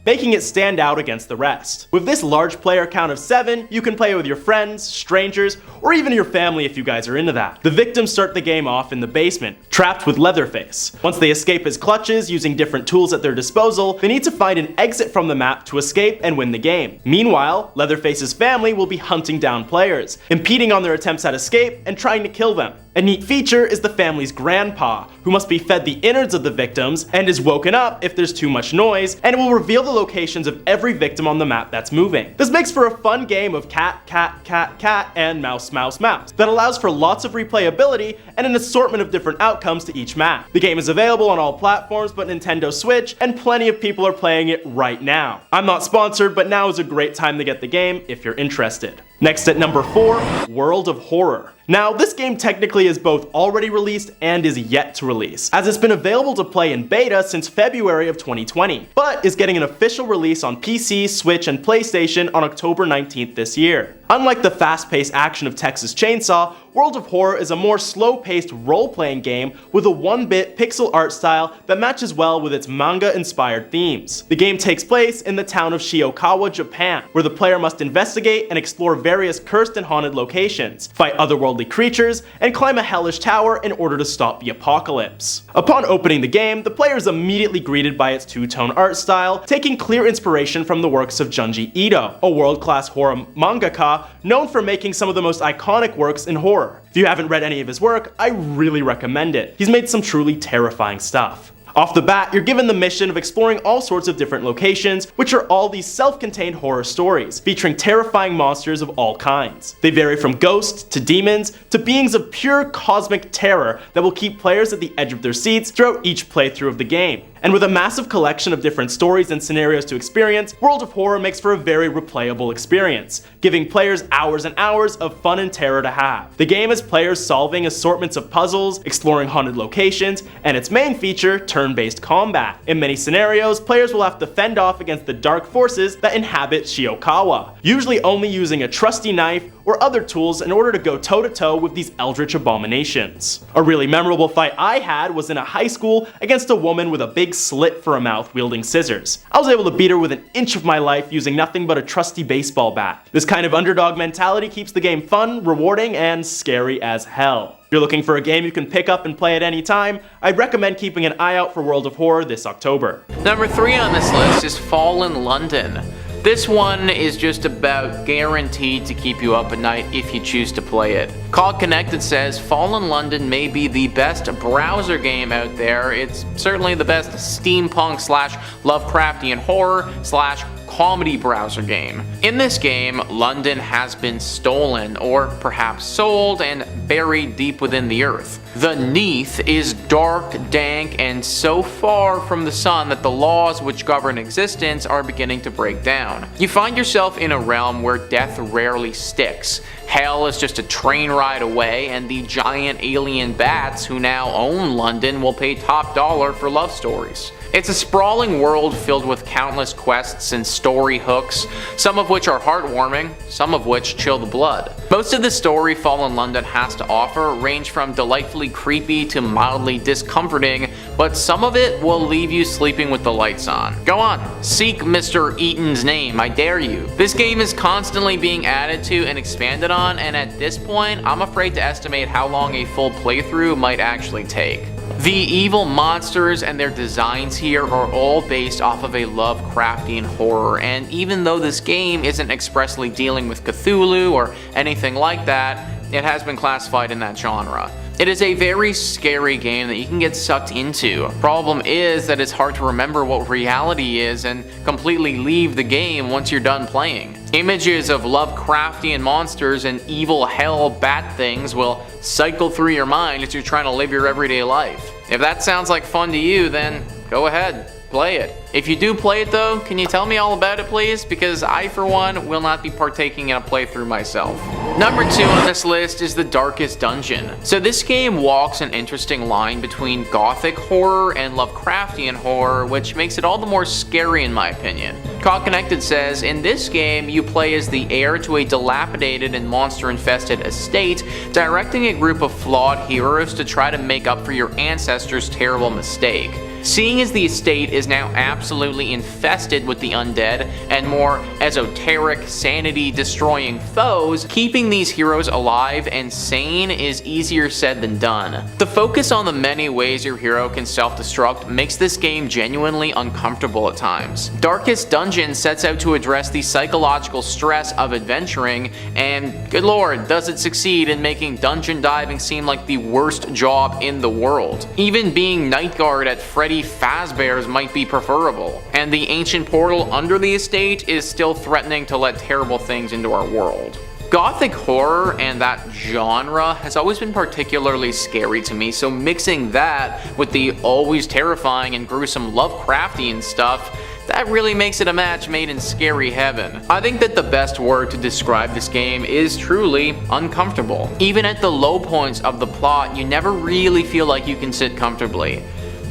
making it stand out against the rest. With this large player count of 7, you can play with your friends, strangers, or even your family if you guys are into that. The victims start the game off in the basement, trapped with Leatherface. Once they escape his clutches using different tools at their disposal, they need to find an exit from the map to escape and win the game. Meanwhile, Leatherface's family will be hunting down players, impeding on their attempts at escape and trying to kill them. A neat feature is the family's grandpa, who must be fed the innards of the victims and is woken up if there's too much noise, and it will reveal the locations of every victim on the map that's moving. This makes for a fun game of cat, cat, cat, cat, and mouse, mouse, mouse that allows for lots of replayability and an assortment of different outcomes to each map. The game is available on all platforms but Nintendo Switch, and plenty of people are playing it right now. I'm not sponsored, but now is a great time to get the game if you're interested. Next at number 4, World of Horror. Now, this game technically is both already released and is yet to release, as it's been available to play in beta since February of 2020, but is getting an official release on PC, Switch, and PlayStation on October 19th this year. Unlike the fast-paced action of Texas Chainsaw, World of Horror is a more slow-paced role-playing game with a 1-bit pixel art style that matches well with its manga-inspired themes. The game takes place in the town of Shiokawa, Japan, where the player must investigate and explore various cursed and haunted locations, fight otherworldly creatures, and climb a hellish tower in order to stop the apocalypse. Upon opening the game, the player is immediately greeted by its two-tone art style, taking clear inspiration from the works of Junji Ito, a world-class horror mangaka known for making some of the most iconic works in horror. If you haven't read any of his work, I really recommend it. He's made some truly terrifying stuff. Off the bat, you're given the mission of exploring all sorts of different locations, which are all these self-contained horror stories, featuring terrifying monsters of all kinds. They vary from ghosts to demons to beings of pure cosmic terror that will keep players at the edge of their seats throughout each playthrough of the game. And with a massive collection of different stories and scenarios to experience, World of Horror makes for a very replayable experience, giving players hours and hours of fun and terror to have. The game has players solving assortments of puzzles, exploring haunted locations, and its main feature, turn-based combat. In many scenarios, players will have to fend off against the dark forces that inhabit Shiokawa, usually only using a trusty knife or other tools in order to go toe-to-toe with these eldritch abominations. A really memorable fight I had was in a high school against a woman with a big slit for a mouth wielding scissors. I was able to beat her with an inch of my life using nothing but a trusty baseball bat. This kind of underdog mentality keeps the game fun, rewarding, and scary as hell. If you're looking for a game you can pick up and play at any time, I'd recommend keeping an eye out for World of Horror this October. Number 3 on this list is Fallen London. This one is just about guaranteed to keep you up at night if you choose to play it. COG Connected says Fallen London may be the best browser game out there. It's certainly the best steampunk / Lovecraftian horror / comedy browser game. In this game, London has been stolen, or perhaps sold, and buried deep within the earth. The Neath is dark, dank, and so far from the sun that the laws which govern existence are beginning to break down. You find yourself in a realm where death rarely sticks. Hell is just a train ride away, and the giant alien bats who now own London will pay top dollar for love stories. It's a sprawling world filled with countless quests and story hooks, some of which are heartwarming, some of which chill the blood. Most of the story Fallen London has to offer range from delightfully creepy to mildly discomforting, but some of it will leave you sleeping with the lights on. Go on, seek Mr. Eaton's name, I dare you. This game is constantly being added to and expanded on, and at this point, I'm afraid to estimate how long a full playthrough might actually take. The evil monsters and their designs here are all based off of a Lovecraftian horror, and even though this game isn't expressly dealing with Cthulhu or anything like that, it has been classified in that genre. It is a very scary game that you can get sucked into. Problem is that it's hard to remember what reality is and completely leave the game once you're done playing. Images of Lovecraftian monsters and evil hell bat things will cycle through your mind as you're trying to live your everyday life. If that sounds like fun to you, then go ahead, play it. If you do play it though, can you tell me all about it please? Because I for one will not be partaking in a playthrough myself. Number 2 on this list is The Darkest Dungeon. So this game walks an interesting line between gothic horror and Lovecraftian horror, which makes it all the more scary in my opinion. COD Connected says, in this game you play as the heir to a dilapidated and monster-infested estate, directing a group of flawed heroes to try to make up for your ancestors' terrible mistake. Seeing as the estate is now absolutely infested with the undead and more esoteric, sanity-destroying foes, keeping these heroes alive and sane is easier said than done. The focus on the many ways your hero can self-destruct makes this game genuinely uncomfortable at times. Darkest Dungeon sets out to address the psychological stress of adventuring, and good lord, does it succeed in making dungeon diving seem like the worst job in the world. Even being night guard at Freddy Fazbear's might be preferable, and the ancient portal under the estate is still threatening to let terrible things into our world. Gothic horror and that genre has always been particularly scary to me, so mixing that with the always terrifying and gruesome Lovecraftian stuff, that really makes it a match made in scary heaven. I think that the best word to describe this game is truly uncomfortable. Even at the low points of the plot, you never really feel like you can sit comfortably.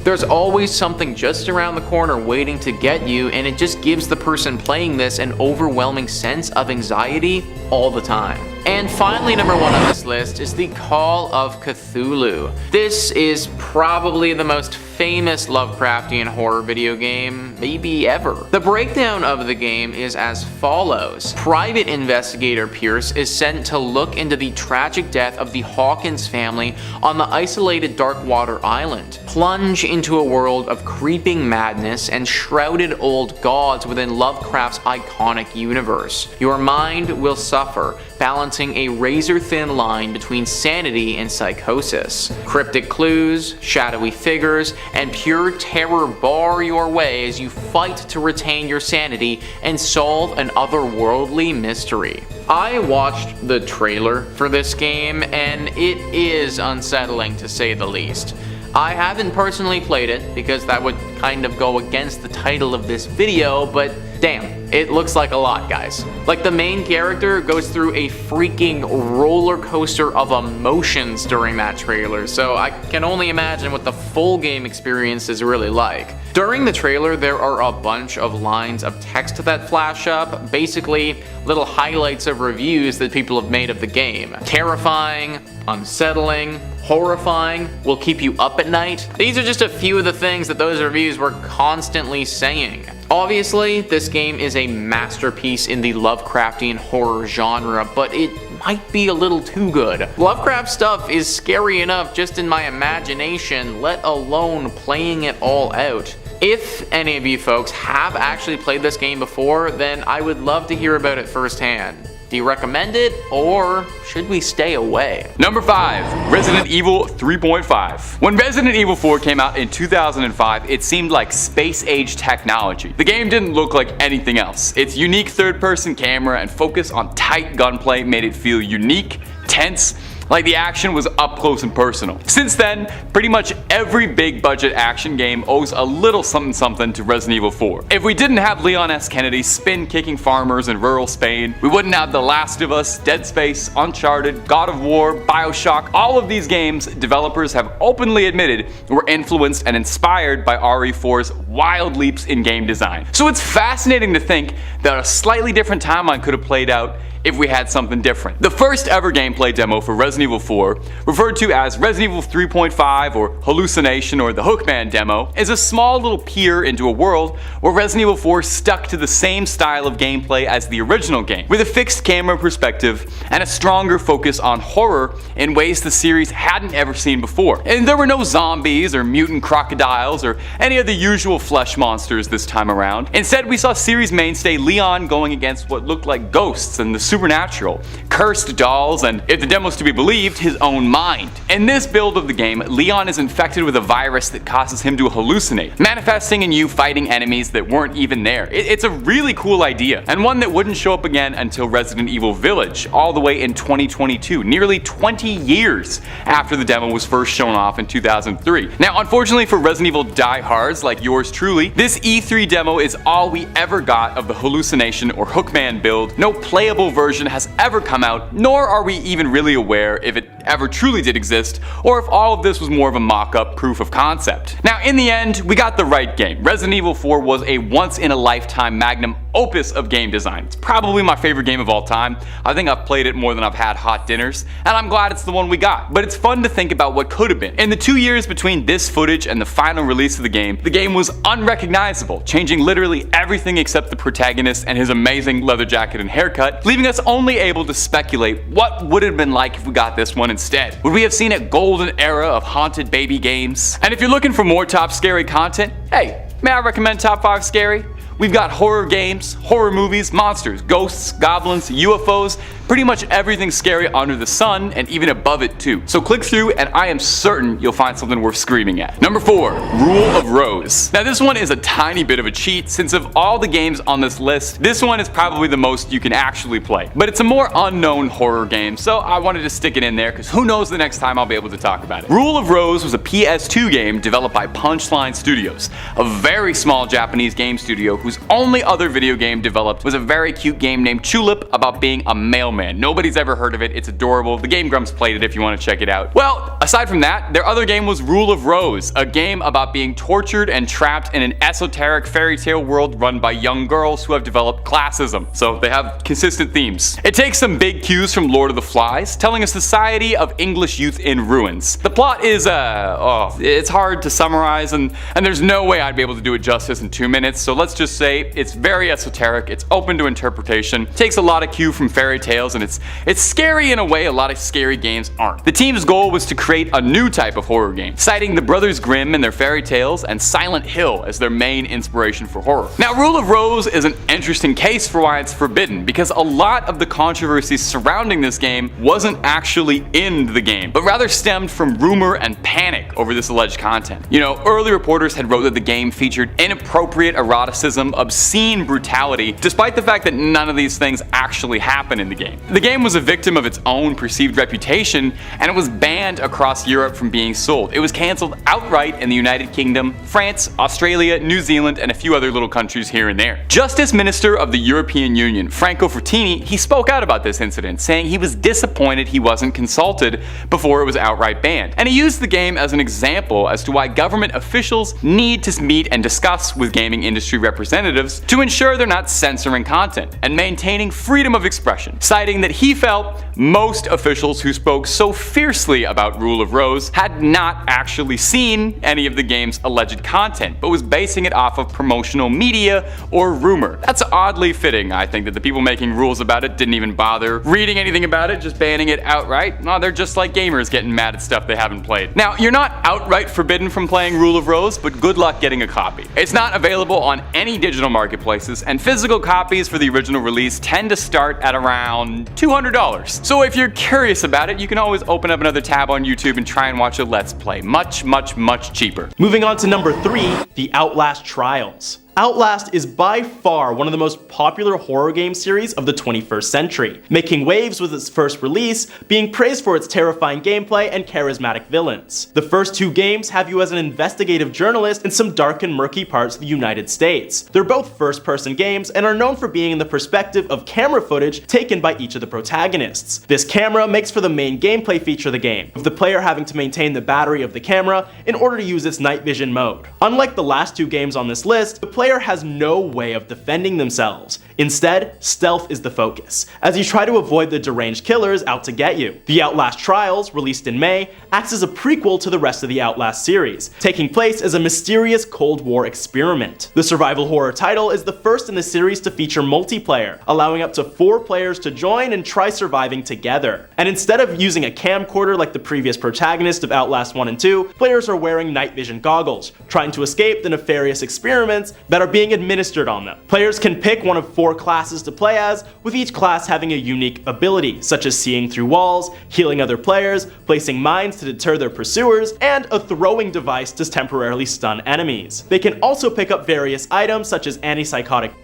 There's always something just around the corner waiting to get you, and it just gives the person playing this an overwhelming sense of anxiety all the time. And finally, number 1 on this list is the Call of Cthulhu. This is probably the most famous Lovecraftian horror video game maybe ever. The breakdown of the game is as follows. Private investigator Pierce is sent to look into the tragic death of the Hawkins family on the isolated Darkwater Island. Plunge into a world of creeping madness and shrouded old gods within Lovecraft's iconic universe. Your mind will suffer, balancing a razor-thin line between sanity and psychosis. Cryptic clues, shadowy figures, and pure terror bar your way as you fight to retain your sanity and solve an otherworldly mystery. I watched the trailer for this game, and it is unsettling to say the least. I haven't personally played it because that would kind of go against the title of this video, but damn, it looks like a lot, guys. Like, the main character goes through a freaking roller coaster of emotions during that trailer, so I can only imagine what the full game experience is really like. During the trailer, there are a bunch of lines of text that flash up, basically little highlights of reviews that people have made of the game. Terrifying, unsettling, horrifying, will keep you up at night. These are just a few of the things that those reviews were constantly saying. Obviously, this game is a masterpiece in the Lovecraftian horror genre, but it might be a little too good. Lovecraft stuff is scary enough just in my imagination, let alone playing it all out. If any of you folks have actually played this game before, then I would love to hear about it firsthand. Do you recommend it, or should we stay away? Number 5, Resident Evil 3.5. When Resident Evil 4 came out in 2005, it seemed like space-age technology. The game didn't look like anything else. Its unique third-person camera and focus on tight gunplay made it feel unique, tense, like the action was up close and personal. Since then, pretty much every big budget action game owes a little something something to Resident Evil 4. If we didn't have Leon S. Kennedy spin-kicking farmers in rural Spain, we wouldn't have The Last of Us, Dead Space, Uncharted, God of War, Bioshock. All of these games, developers have openly admitted were influenced and inspired by RE4's wild leaps in game design. So it's fascinating to think that a slightly different timeline could have played out if we had something different. The first ever gameplay demo for Resident Evil 4, referred to as Resident Evil 3.5 or Hallucination or the Hookman demo, is a small little peer into a world where Resident Evil 4 stuck to the same style of gameplay as the original game, with a fixed camera perspective and a stronger focus on horror in ways the series hadn't ever seen before. And there were no zombies or mutant crocodiles or any of the usual flesh monsters this time around. Instead, we saw series mainstay Leon going against what looked like ghosts and the supernatural, cursed dolls, and, if the demo's to be believed, his own mind. In this build of the game, Leon is infected with a virus that causes him to hallucinate, manifesting in you fighting enemies that weren't even there. It's a really cool idea, and one that wouldn't show up again until Resident Evil Village, all the way in 2022, nearly 20 years after the demo was first shown off in 2003. Now, unfortunately for Resident Evil diehards like yours truly, this E3 demo is all we ever got of the Hallucination or Hookman build. No playable version has ever come out, nor are we even really aware if it ever truly did exist, or if all of this was more of a mock-up proof of concept. Now, in the end, we got the right game. Resident Evil 4 was a once-in-a-lifetime magnum opus of game design. It's probably my favorite game of all time. I think I've played it more than I've had hot dinners, and I'm glad it's the one we got. But it's fun to think about what could have been. In the 2 years between this footage and the final release of the game was unrecognizable, changing literally everything except the protagonist and his amazing leather jacket and haircut, leaving us only able to speculate what would have been like if we got this one instead. Would we have seen a golden era of haunted baby games? And if you're looking for more top scary content, hey, may I recommend Top 5 Scary? We've got horror games, horror movies, monsters, ghosts, goblins, UFOs, pretty much everything scary under the sun and even above it too. So click through and I am certain you'll find something worth screaming at. Number 4, Rule of Rose. Now this one is a tiny bit of a cheat since of all the games on this list, this one is probably the most you can actually play. But it's a more unknown horror game, so I wanted to stick it in there because who knows the next time I'll be able to talk about it. Rule of Rose was a PS2 game developed by Punchline Studios, a very small Japanese game studio whose only other video game developed was a very cute game named Tulip about being a mailman. Nobody's ever heard of it, it's adorable. The Game Grumps played it if you want to check it out. Well, aside from that, their other game was Rule of Rose, a game about being tortured and trapped in an esoteric fairy tale world run by young girls who have developed classism, so they have consistent themes. It takes some big cues from Lord of the Flies, telling a society of English youth in ruins. The plot is, it's hard to summarize and there's no way I'd be able to do it justice in 2 minutes, so let's just say it's very esoteric, it's open to interpretation, takes a lot of cue from fairy tales, and it's scary in a way a lot of scary games aren't. The team's goal was to create a new type of horror game, citing the Brothers Grimm and their fairy tales and Silent Hill as their main inspiration for horror. Now, Rule of Rose is an interesting case for why it's forbidden, because a lot of the controversy surrounding this game wasn't actually in the game, but rather stemmed from rumor and panic over this alleged content. You know, early reporters had wrote that the game featured inappropriate eroticism, obscene brutality, despite the fact that none of these things actually happen in the game. The game was a victim of its own perceived reputation, and it was banned across Europe from being sold. It was cancelled outright in the United Kingdom, France, Australia, New Zealand, and a few other little countries here and there. Justice Minister of the European Union, Franco Frattini, he spoke out about this incident, saying he was disappointed he wasn't consulted before it was outright banned. And he used the game as an example as to why government officials need to meet and discuss with gaming industry representatives to ensure they're not censoring content and maintaining freedom of expression, citing that he felt most officials who spoke so fiercely about Rule of Rose had not actually seen any of the game's alleged content, but was basing it off of promotional media or rumor. That's oddly fitting, I think, that the people making rules about it didn't even bother reading anything about it, just banning it outright. Well, they're just like gamers getting mad at stuff they haven't played. Now, you're not outright forbidden from playing Rule of Rose, but good luck getting a copy. It's not available on any digital marketplaces, and physical copies for the original release tend to start at around $200. So if you're curious about it, you can always open up another tab on YouTube and try and watch a Let's Play. Much, much, much cheaper. Moving on to number 3, the Outlast Trials. Outlast is by far one of the most popular horror game series of the 21st century, making waves with its first release, being praised for its terrifying gameplay and charismatic villains. The first 2 games have you as an investigative journalist in some dark and murky parts of the United States. They're both first-person games and are known for being in the perspective of camera footage taken by each of the protagonists. This camera makes for the main gameplay feature of the game, with the player having to maintain the battery of the camera in order to use its night vision mode. Unlike the last 2 games on this list, the player player has no way of defending themselves. Instead, stealth is the focus, as you try to avoid the deranged killers out to get you. The Outlast Trials, released in May, acts as a prequel to the rest of the Outlast series, taking place as a mysterious Cold War experiment. The survival horror title is the first in the series to feature multiplayer, allowing up to 4 players to join and try surviving together. And instead of using a camcorder like the previous protagonist of Outlast 1 and 2, players are wearing night vision goggles, trying to escape the nefarious experiments that are being administered on them. Players can pick one of 4 classes to play as, with each class having a unique ability, such as seeing through walls, healing other players, placing mines to deter their pursuers, and a throwing device to temporarily stun enemies. They can also pick up various items such as antipsychotic,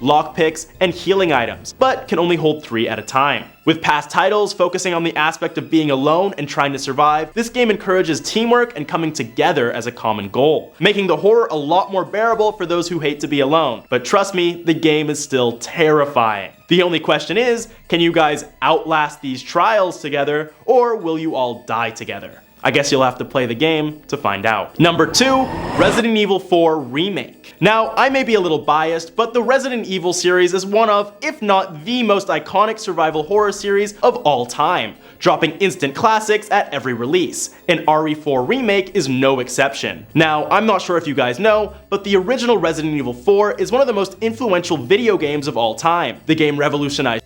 lockpicks, and healing items, but can only hold 3 at a time. With past titles focusing on the aspect of being alone and trying to survive, this game encourages teamwork and coming together as a common goal, making the horror a lot more bearable for those who hate to be alone. But trust me, the game is still terrifying. The only question is, can you guys outlast these trials together, or will you all die together? I guess you'll have to play the game to find out. Number 2, Resident Evil 4 Remake. Now, I may be a little biased, but the Resident Evil series is one of, if not the most iconic survival horror series of all time, dropping instant classics at every release, and RE4 Remake is no exception. Now, I'm not sure if you guys know, but the original Resident Evil 4 is one of the most influential video games of all time. The game revolutionized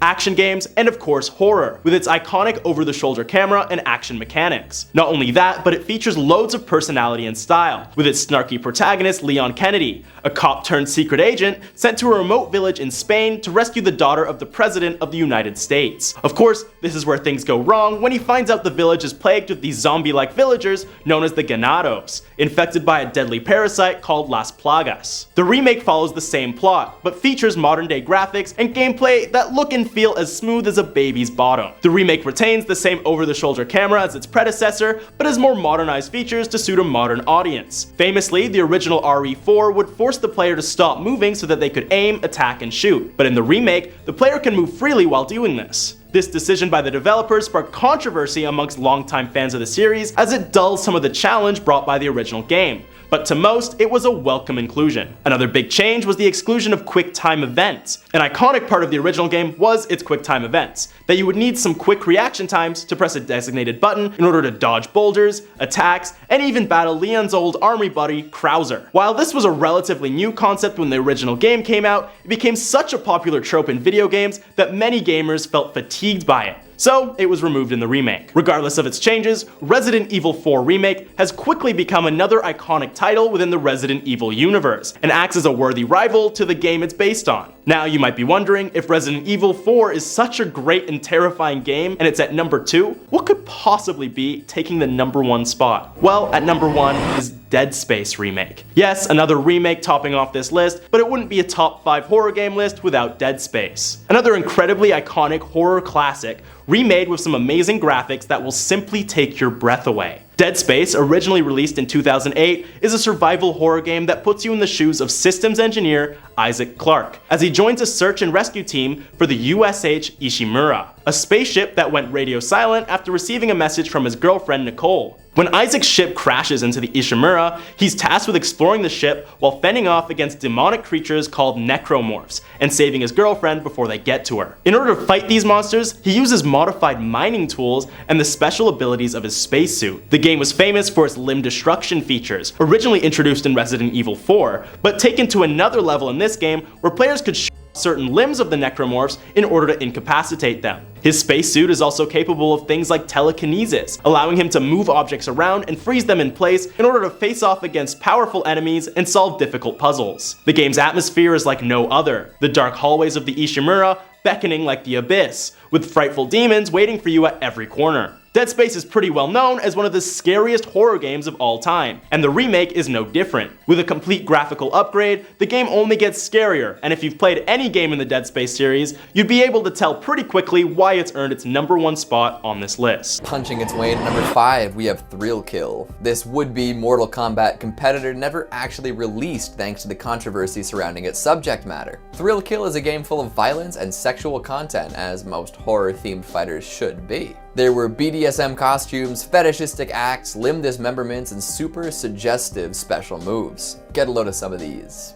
action games, and of course horror, with its iconic over-the-shoulder camera and action mechanics. Not only that, but it features loads of personality and style, with its snarky protagonist Leon Kennedy, a cop-turned-secret agent sent to a remote village in Spain to rescue the daughter of the President of the United States. Of course, this is where things go wrong when he finds out the village is plagued with these zombie-like villagers known as the Ganados, infected by a deadly parasite called Las Plagas. The remake follows the same plot, but features modern-day graphics and gameplay that look and feel as smooth as a baby's bottom. The remake retains the same over-the-shoulder camera as its predecessor, but has more modernized features to suit a modern audience. Famously, the original RE4 would force the player to stop moving so that they could aim, attack, and shoot. But in the remake, the player can move freely while doing this. This decision by the developers sparked controversy amongst longtime fans of the series, as it dulls some of the challenge brought by the original game. But to most, it was a welcome inclusion. Another big change was the exclusion of quick time events. An iconic part of the original game was its quick time events, that you would need some quick reaction times to press a designated button in order to dodge boulders, attacks, and even battle Leon's old army buddy, Krauser. While this was a relatively new concept when the original game came out, it became such a popular trope in video games that many gamers felt fatigued by it. So it was removed in the remake. Regardless of its changes, Resident Evil 4 Remake has quickly become another iconic title within the Resident Evil universe, and acts as a worthy rival to the game it's based on. Now you might be wondering, if Resident Evil 4 is such a great and terrifying game and it's at number 2, what could possibly be taking the number 1 spot? Well, at number 1 is Dead Space Remake. Yes, another remake topping off this list, but it wouldn't be a top 5 horror game list without Dead Space. Another incredibly iconic horror classic, remade with some amazing graphics that will simply take your breath away. Dead Space, originally released in 2008, is a survival horror game that puts you in the shoes of systems engineer Isaac Clarke, as he joins a search and rescue team for the USH Ishimura, a spaceship that went radio silent after receiving a message from his girlfriend Nicole. When Isaac's ship crashes into the Ishimura, he's tasked with exploring the ship while fending off against demonic creatures called necromorphs and saving his girlfriend before they get to her. In order to fight these monsters, he uses modified mining tools and the special abilities of his spacesuit. The game was famous for its limb destruction features, originally introduced in Resident Evil 4, but taken to another level in this game where players could shoot certain limbs of the necromorphs in order to incapacitate them. His spacesuit is also capable of things like telekinesis, allowing him to move objects around and freeze them in place in order to face off against powerful enemies and solve difficult puzzles. The game's atmosphere is like no other, the dark hallways of the Ishimura beckoning like the abyss, with frightful demons waiting for you at every corner. Dead Space is pretty well known as one of the scariest horror games of all time, and the remake is no different. With a complete graphical upgrade, the game only gets scarier, and if you've played any game in the Dead Space series, you'd be able to tell pretty quickly why it's earned its number 1 spot on this list. Punching its way into number 5, we have Thrill Kill. This would-be Mortal Kombat competitor never actually released thanks to the controversy surrounding its subject matter. Thrill Kill is a game full of violence and sexual content, as most horror-themed fighters should be. There were BDSM costumes, fetishistic acts, limb dismemberments, and super suggestive special moves. Get a load of some of these.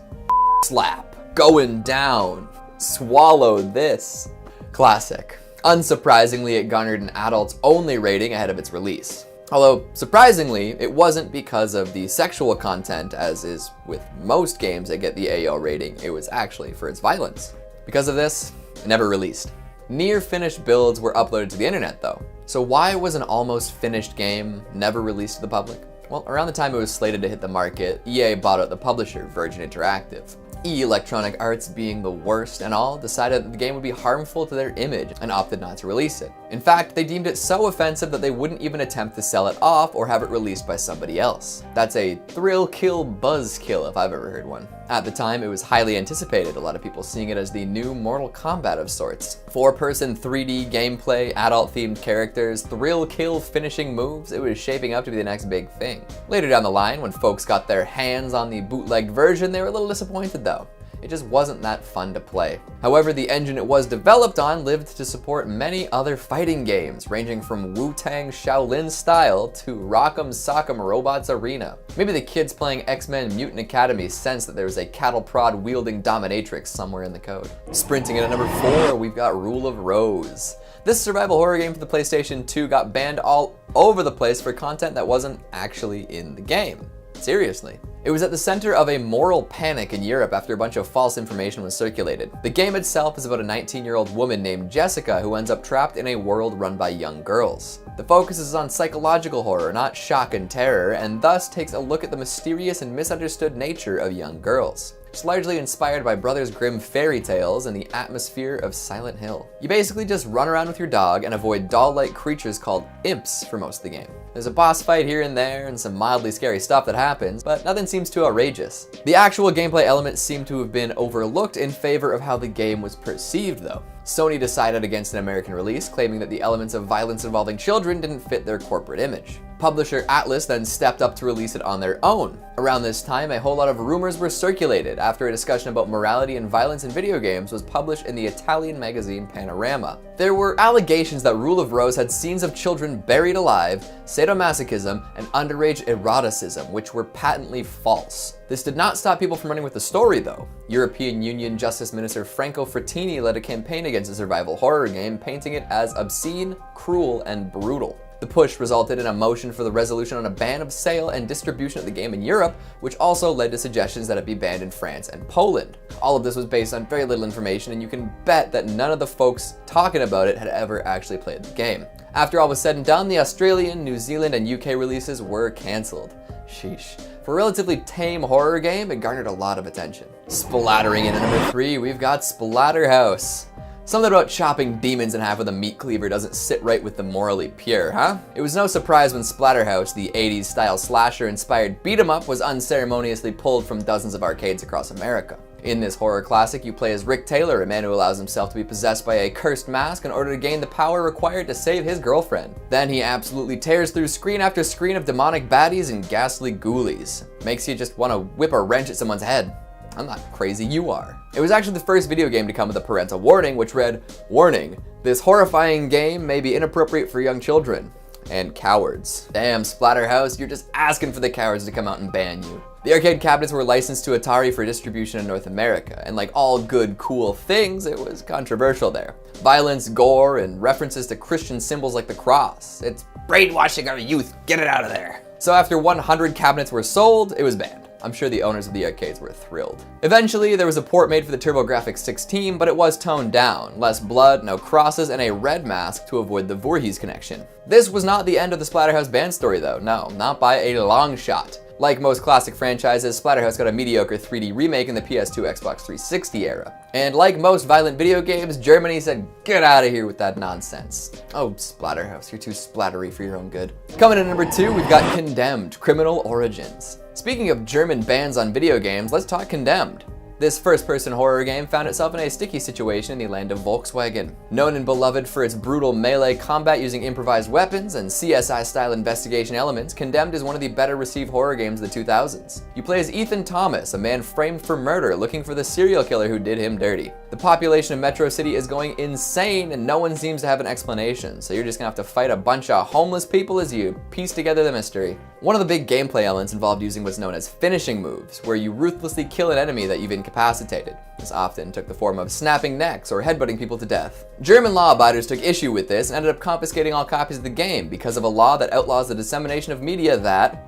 Slap. Going down. Swallow this. Classic. Unsurprisingly, it garnered an adults-only rating ahead of its release. Although, surprisingly, it wasn't because of the sexual content, as is with most games that get the AO rating. It was actually for its violence. Because of this, it never released. Near finished builds were uploaded to the internet though. So why was an almost finished game never released to the public? Well, around the time it was slated to hit the market, EA bought out the publisher, Virgin Interactive. Electronic Arts, being the worst and all, decided that the game would be harmful to their image and opted not to release it. In fact, they deemed it so offensive that they wouldn't even attempt to sell it off or have it released by somebody else. That's a thrill kill buzz kill if I've ever heard one. At the time, it was highly anticipated, a lot of people seeing it as the new Mortal Kombat of sorts. 4-person 3D gameplay, adult-themed characters, thrill kill finishing moves, it was shaping up to be the next big thing. Later down the line, when folks got their hands on the bootlegged version, they were a little disappointed though. It just wasn't that fun to play. However, the engine it was developed on lived to support many other fighting games, ranging from Wu-Tang Shaolin Style to Rock'em Sock'em Robots Arena. Maybe the kids playing X-Men Mutant Academy sensed that there was a cattle prod wielding dominatrix somewhere in the code. Sprinting in at number 4, we've got Rule of Rose. This survival horror game for the PlayStation 2 got banned all over the place for content that wasn't actually in the game. Seriously. It was at the center of a moral panic in Europe after a bunch of false information was circulated. The game itself is about a 19-year-old woman named Jessica who ends up trapped in a world run by young girls. The focus is on psychological horror, not shock and terror, and thus takes a look at the mysterious and misunderstood nature of young girls. It's largely inspired by Brothers Grimm fairy tales and the atmosphere of Silent Hill. You basically just run around with your dog and avoid doll-like creatures called imps for most of the game. There's a boss fight here and there and some mildly scary stuff that happens, but nothing seems too outrageous. The actual gameplay elements seem to have been overlooked in favor of how the game was perceived though. Sony decided against an American release, claiming that the elements of violence involving children didn't fit their corporate image. Publisher Atlus then stepped up to release it on their own. Around this time, a whole lot of rumors were circulated after a discussion about morality and violence in video games was published in the Italian magazine Panorama. There were allegations that Rule of Rose had scenes of children buried alive, sadomasochism, and underage eroticism, which were patently false. This did not stop people from running with the story though. European Union Justice Minister Franco Frattini led a campaign against the survival horror game, painting it as obscene, cruel, and brutal. The push resulted in a motion for the resolution on a ban of sale and distribution of the game in Europe, which also led to suggestions that it be banned in France and Poland. All of this was based on very little information, and you can bet that none of the folks talking about it had ever actually played the game. After all was said and done, the Australian, New Zealand, and UK releases were cancelled. Sheesh. For a relatively tame horror game, it garnered a lot of attention. Splattering in at number 3, we've got Splatterhouse. Something about chopping demons in half with a meat cleaver doesn't sit right with the morally pure, huh? It was no surprise when Splatterhouse, the 80s style slasher-inspired beat-em-up, was unceremoniously pulled from dozens of arcades across America. In this horror classic, you play as Rick Taylor, a man who allows himself to be possessed by a cursed mask in order to gain the power required to save his girlfriend. Then he absolutely tears through screen after screen of demonic baddies and ghastly ghoulies. Makes you just want to whip a wrench at someone's head. I'm not crazy, you are. It was actually the first video game to come with a parental warning, which read, "Warning, this horrifying game may be inappropriate for young children and cowards." Damn, Splatterhouse, you're just asking for the cowards to come out and ban you. The arcade cabinets were licensed to Atari for distribution in North America, and like all good, cool things, it was controversial there. Violence, gore, and references to Christian symbols like the cross. It's brainwashing our youth, get it out of there. So after 100 cabinets were sold, it was banned. I'm sure the owners of the arcades were thrilled. Eventually, there was a port made for the TurboGrafx-16, but it was toned down. Less blood, no crosses, and a red mask to avoid the Voorhees connection. This was not the end of the Splatterhouse ban story though, no, not by a long shot. Like most classic franchises, Splatterhouse got a mediocre 3D remake in the PS2 Xbox 360 era. And like most violent video games, Germany said, get out of here with that nonsense. Oh, Splatterhouse, you're too splattery for your own good. Coming in at number 2, we've got Condemned: Criminal Origins. Speaking of German bans on video games, let's talk Condemned. This first-person horror game found itself in a sticky situation in the land of Volkswagen. Known and beloved for its brutal melee combat using improvised weapons and CSI-style investigation elements, Condemned is one of the better-received horror games of the 2000s. You play as Ethan Thomas, a man framed for murder, looking for the serial killer who did him dirty. The population of Metro City is going insane and no one seems to have an explanation, so you're just gonna have to fight a bunch of homeless people as you piece together the mystery. One of the big gameplay elements involved using what's known as finishing moves, where you ruthlessly kill an enemy that you've incapacitated. This often took the form of snapping necks or headbutting people to death. German law abiders took issue with this and ended up confiscating all copies of the game because of a law that outlaws the dissemination of media that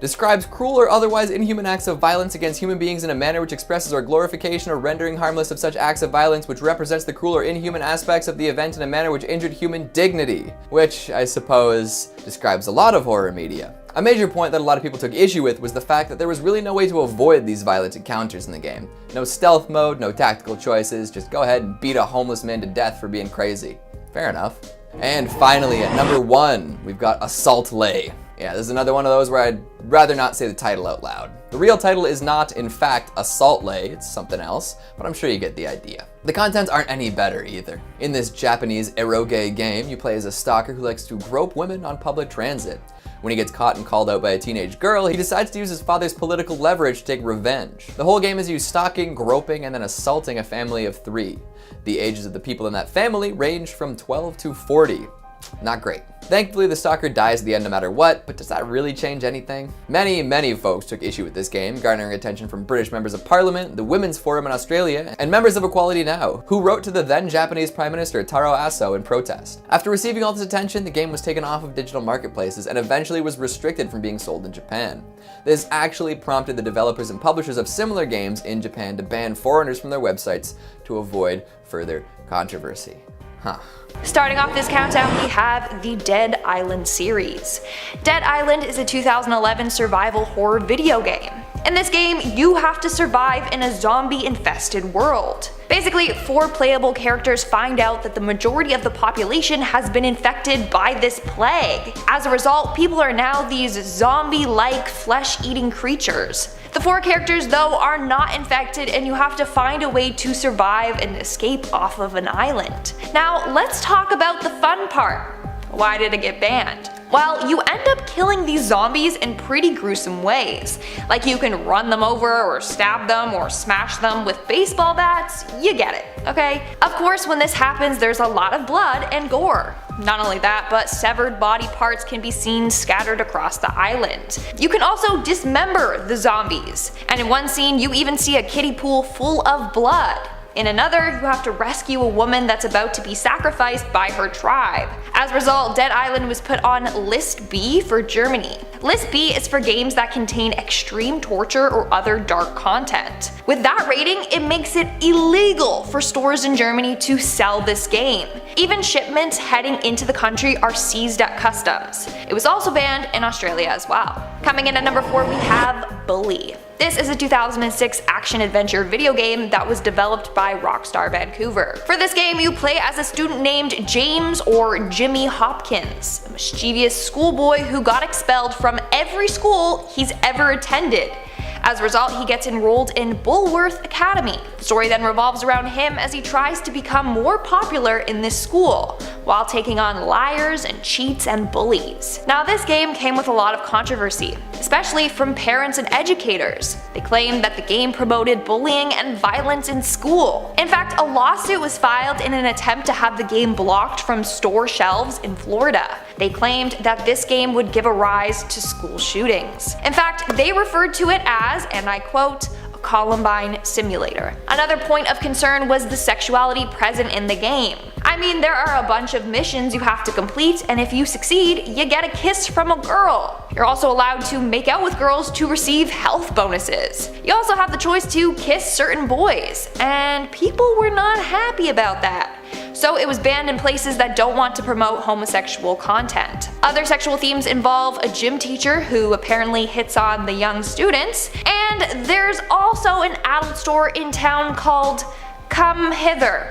describes cruel or otherwise inhuman acts of violence against human beings in a manner which expresses or glorification or rendering harmless of such acts of violence which represents the cruel or inhuman aspects of the event in a manner which injured human dignity, which I suppose describes a lot of horror media. A major point that a lot of people took issue with was the fact that there was really no way to avoid these violent encounters in the game. No stealth mode, no tactical choices, just go ahead and beat a homeless man to death for being crazy. Fair enough. And finally, at number 1, we've got Assault-Lay. Yeah, this is another one of those where I'd rather not say the title out loud. The real title is not, in fact, Assault-Lay, it's something else, but I'm sure you get the idea. The contents aren't any better either. In this Japanese eroge game, you play as a stalker who likes to grope women on public transit. When he gets caught and called out by a teenage girl, he decides to use his father's political leverage to take revenge. The whole game is you stalking, groping, and then assaulting a family of 3. The ages of the people in that family range from 12 to 40. Not great. Thankfully, the stalker dies at the end no matter what, but does that really change anything? Many folks took issue with this game, garnering attention from British members of Parliament, the Women's Forum in Australia, and members of Equality Now, who wrote to the then Japanese Prime Minister Taro Aso in protest. After receiving all this attention, the game was taken off of digital marketplaces and eventually was restricted from being sold in Japan. This actually prompted the developers and publishers of similar games in Japan to ban foreigners from their websites to avoid further controversy. Huh. Starting off this countdown, we have the Dead Island series. Dead Island is a 2011 survival horror video game. In this game, you have to survive in a zombie-infested world. Basically, 4 playable characters find out that the majority of the population has been infected by this plague. As a result, people are now these zombie-like flesh-eating creatures. The 4 characters, though, are not infected and you have to find a way to survive and escape off of an island. Now, let's talk about the fun part. Why did it get banned? Well, you end up killing these zombies in pretty gruesome ways. Like you can run them over or stab them or smash them with baseball bats, you get it, okay? Of course, when this happens, there's a lot of blood and gore. Not only that, but severed body parts can be seen scattered across the island. You can also dismember the zombies, and in one scene you even see a kiddie pool full of blood. In another, you have to rescue a woman that's about to be sacrificed by her tribe. As a result, Dead Island was put on List B for Germany. List B is for games that contain extreme torture or other dark content. With that rating, it makes it illegal for stores in Germany to sell this game. Even shipments heading into the country are seized at customs. It was also banned in Australia as well. Coming in at number 4, we have Bully. This is a 2006 action-adventure video game that was developed by Rockstar Vancouver. For this game, you play as a student named James or Jimmy Hopkins, a mischievous schoolboy who got expelled from every school he's ever attended. As a result, he gets enrolled in Bulworth Academy. The story then revolves around him as he tries to become more popular in this school, while taking on liars and cheats and bullies. Now, this game came with a lot of controversy, especially from parents and educators. They claimed that the game promoted bullying and violence in school. In fact, a lawsuit was filed in an attempt to have the game blocked from store shelves in Florida. They claimed that this game would give a rise to school shootings. In fact, they referred to it as, and I quote, a Columbine simulator. Another point of concern was the sexuality present in the game. I mean, there are a bunch of missions you have to complete, and if you succeed, you get a kiss from a girl. You're also allowed to make out with girls to receive health bonuses. You also have the choice to kiss certain boys, and people were not happy about that. So it was banned in places that don't want to promote homosexual content. Other sexual themes involve a gym teacher who apparently hits on the young students, and there's also an adult store in town called Come Hither.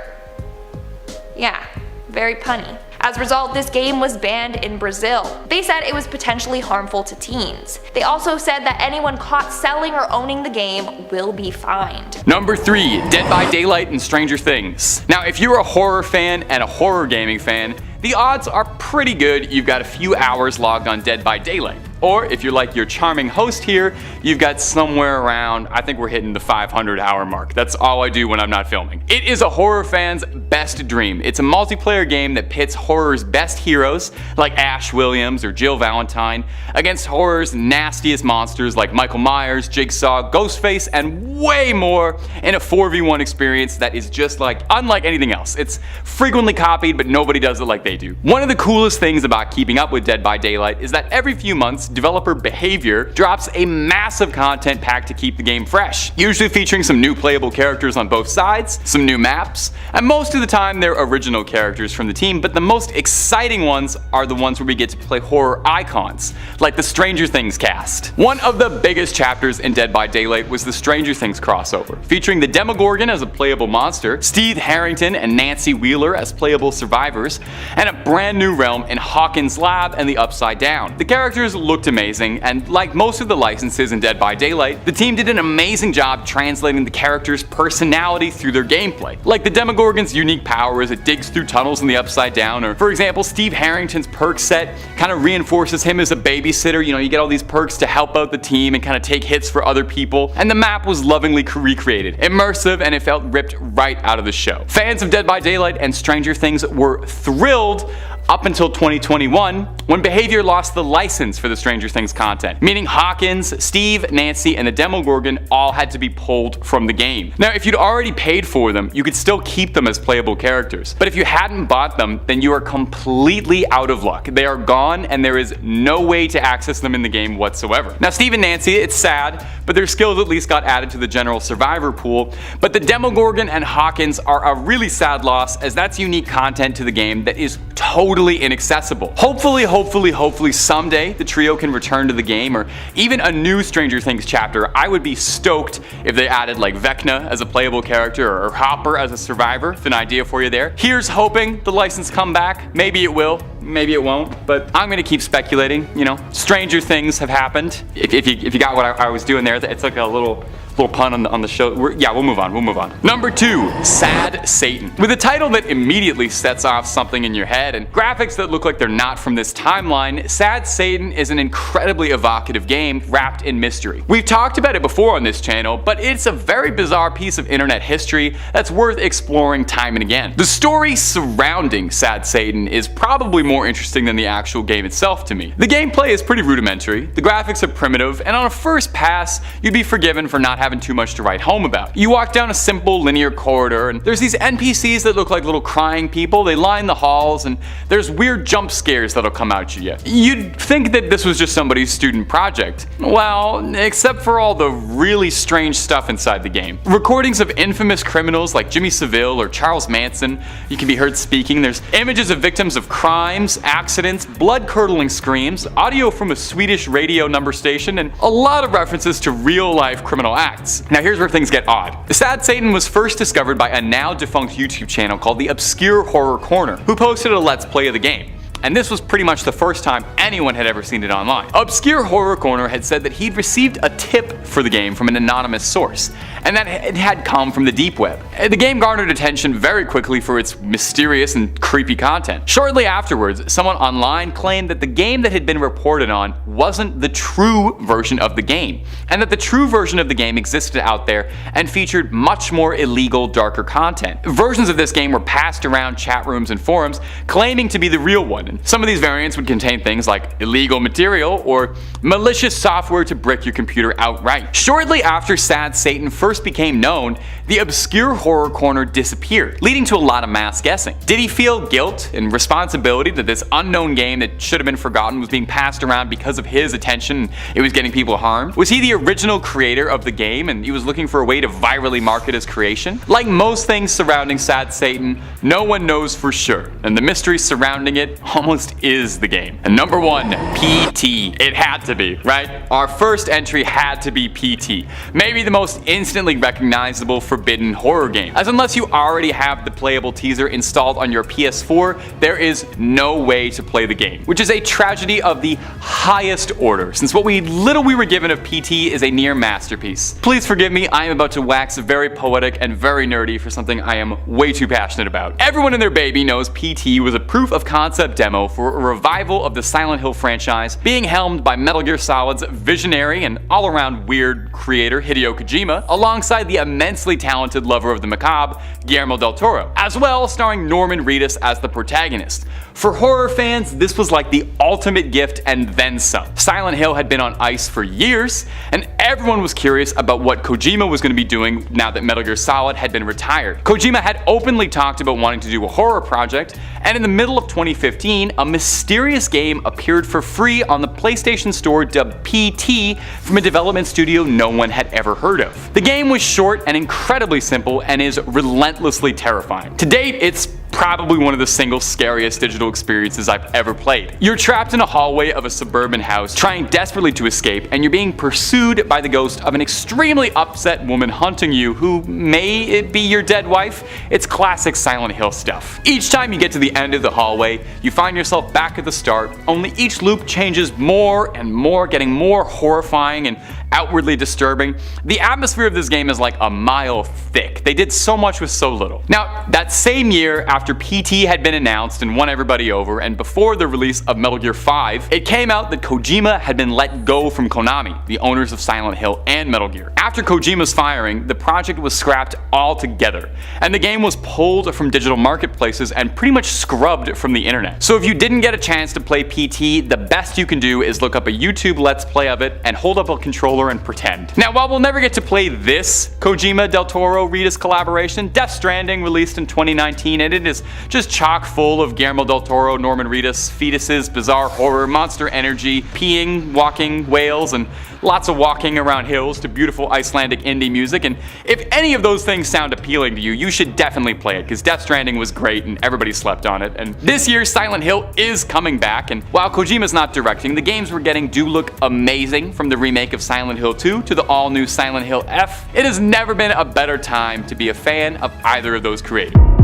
Yeah, very punny. As a result, this game was banned in Brazil. They said it was potentially harmful to teens. They also said that anyone caught selling or owning the game will be fined. Number 3, Dead by Daylight and Stranger Things. Now, if you're a horror fan and a horror gaming fan, the odds are pretty good you've got a few hours logged on Dead by Daylight. Or if you're like your charming host here, you've got somewhere around, I think we're hitting the 500-hour mark. That's all I do when I'm not filming. It is a horror fan's best dream. It's a multiplayer game that pits horror's best heroes, like Ash Williams or Jill Valentine, against horror's nastiest monsters like Michael Myers, Jigsaw, Ghostface, and way more in a 4v1 experience that is just unlike anything else. It's frequently copied, but nobody does it like they do. One of the coolest things about keeping up with Dead by Daylight is that every few months, developer Behavior drops a massive content pack to keep the game fresh, usually featuring some new playable characters on both sides, some new maps, and most of the time they're original characters from the team, but the most exciting ones are the ones where we get to play horror icons, like the Stranger Things cast. One of the biggest chapters in Dead by Daylight was the Stranger Things crossover, featuring the Demogorgon as a playable monster, Steve Harrington and Nancy Wheeler as playable survivors, and a brand new realm in Hawkins' Lab and the Upside Down. The characters looked amazing, and like most of the licenses in Dead by Daylight, the team did an amazing job translating the characters' personality through their gameplay. Like the Demogorgon's unique power as it digs through tunnels in the Upside Down, or for example, Steve Harrington's perk set kind of reinforces him as a babysitter. You get all these perks to help out the team and kind of take hits for other people, and the map was lovingly recreated, immersive, and it felt ripped right out of the show. Fans of Dead by Daylight and Stranger Things were thrilled up until 2021, when Behavior lost the license for the Stranger Things content, meaning Hawkins, Steve, Nancy, and the Demogorgon all had to be pulled from the game. Now, if you'd already paid for them, you could still keep them as playable characters, but if you hadn't bought them, then you are completely out of luck. They are gone, and there is no way to access them in the game whatsoever. Now, Steve and Nancy, it's sad, but their skills at least got added to the general survivor pool, but the Demogorgon and Hawkins are a really sad loss, as that's unique content to the game that is totally inaccessible. Hopefully someday the trio can return to the game, or even a new Stranger Things chapter. I would be stoked if they added Vecna as a playable character, or Hopper as a survivor. It's an idea for you there. Here's hoping the license come back. Maybe it will, maybe it won't, but I'm gonna keep speculating. Stranger things have happened. If you got what I was doing there, it's like a little pun on the show. We'll move on. Number 2, Sad Satan. With a title that immediately sets off something in your head and graphics that look like they're not from this timeline, Sad Satan is an incredibly evocative game wrapped in mystery. We've talked about it before on this channel, but it's a very bizarre piece of internet history that's worth exploring time and again. The story surrounding Sad Satan is probably more interesting than the actual game itself to me. The gameplay is pretty rudimentary, the graphics are primitive, and on a first pass, you'd be forgiven for not having too much to write home about. You walk down a simple linear corridor, and there's these NPCs that look like little crying people. They line the halls, and there's weird jump scares that'll come out at you. You'd think that this was just somebody's student project. Well, except for all the really strange stuff inside the game. Recordings of infamous criminals like Jimmy Savile or Charles Manson, you can be heard speaking. There's images of victims of crimes, accidents, blood-curdling screams, audio from a Swedish radio number station, and a lot of references to real-life criminal acts. Now here's where things get odd. Sad Satan was first discovered by a now defunct YouTube channel called the Obscure Horror Corner, who posted a Let's Play of the game. And this was pretty much the first time anyone had ever seen it online. Obscure Horror Corner had said that he'd received a tip for the game from an anonymous source, and that it had come from the deep web. The game garnered attention very quickly for its mysterious and creepy content. Shortly afterwards, someone online claimed that the game that had been reported on wasn't the true version of the game, and that the true version of the game existed out there and featured much more illegal, darker content. Versions of this game were passed around chat rooms and forums claiming to be the real one. Some of these variants would contain things like illegal material or malicious software to brick your computer outright. Shortly after Sad Satan first became known, the Obscure Horror Corner disappeared, leading to a lot of mass guessing. Did he feel guilt and responsibility that this unknown game that should have been forgotten was being passed around because of his attention and it was getting people harmed? Was he the original creator of the game and he was looking for a way to virally market his creation? Like most things surrounding Sad Satan, no one knows for sure, and the mystery surrounding it almost is the game. And number 1, PT. It had to be, right? Our first entry had to be PT. Maybe the most instantly instantly recognizable forbidden horror game, as unless you already have the playable teaser installed on your PS4, there is no way to play the game, which is a tragedy of the highest order, since what little we were given of PT is a near masterpiece. Please forgive me, I am about to wax very poetic and very nerdy for something I am way too passionate about. Everyone and their baby knows PT was a proof of concept demo for a revival of the Silent Hill franchise, being helmed by Metal Gear Solid's visionary and all-around weird creator Hideo Kojima, alongside the immensely talented lover of the macabre, Guillermo del Toro, as well starring Norman Reedus as the protagonist. For horror fans, this was like the ultimate gift and then some. Silent Hill had been on ice for years, and everyone was curious about what Kojima was going to be doing now that Metal Gear Solid had been retired. Kojima had openly talked about wanting to do a horror project, and in the middle of 2015, a mysterious game appeared for free on the PlayStation Store dubbed PT from a development studio no one had ever heard of. The game was short and incredibly simple and is relentlessly terrifying. To date, it's probably one of the single scariest digital experiences I've ever played. You're trapped in a hallway of a suburban house, trying desperately to escape, and you're being pursued by the ghost of an extremely upset woman hunting you who may it be your dead wife. It's classic Silent Hill stuff. Each time you get to the end of the hallway, you find yourself back at the start, only each loop changes more and more, getting more horrifying and outwardly disturbing. The atmosphere of this game is like a mile thick. They did so much with so little. Now, that same year, after PT had been announced and won everybody over, and before the release of Metal Gear 5, it came out that Kojima had been let go from Konami, the owners of Silent Hill and Metal Gear. After Kojima's firing, the project was scrapped altogether, and the game was pulled from digital marketplaces and pretty much scrubbed from the internet. So if you didn't get a chance to play PT, the best you can do is look up a YouTube Let's Play of it and hold up a controller and pretend. Now, while we'll never get to play this Kojima Del Toro Reedus collaboration, Death Stranding released in 2019, and it is just chock full of Guillermo Del Toro, Norman Reedus, fetuses, bizarre horror, monster energy, peeing, walking whales, and lots of walking around hills to beautiful Icelandic indie music. And if any of those things sound appealing to you, you should definitely play it, because Death Stranding was great and everybody slept on it. And this year, Silent Hill is coming back, and while Kojima's not directing, the games we're getting do look amazing, from the remake of Silent Hill 2 to the all-new Silent Hill F. It has never been a better time to be a fan of either of those creators.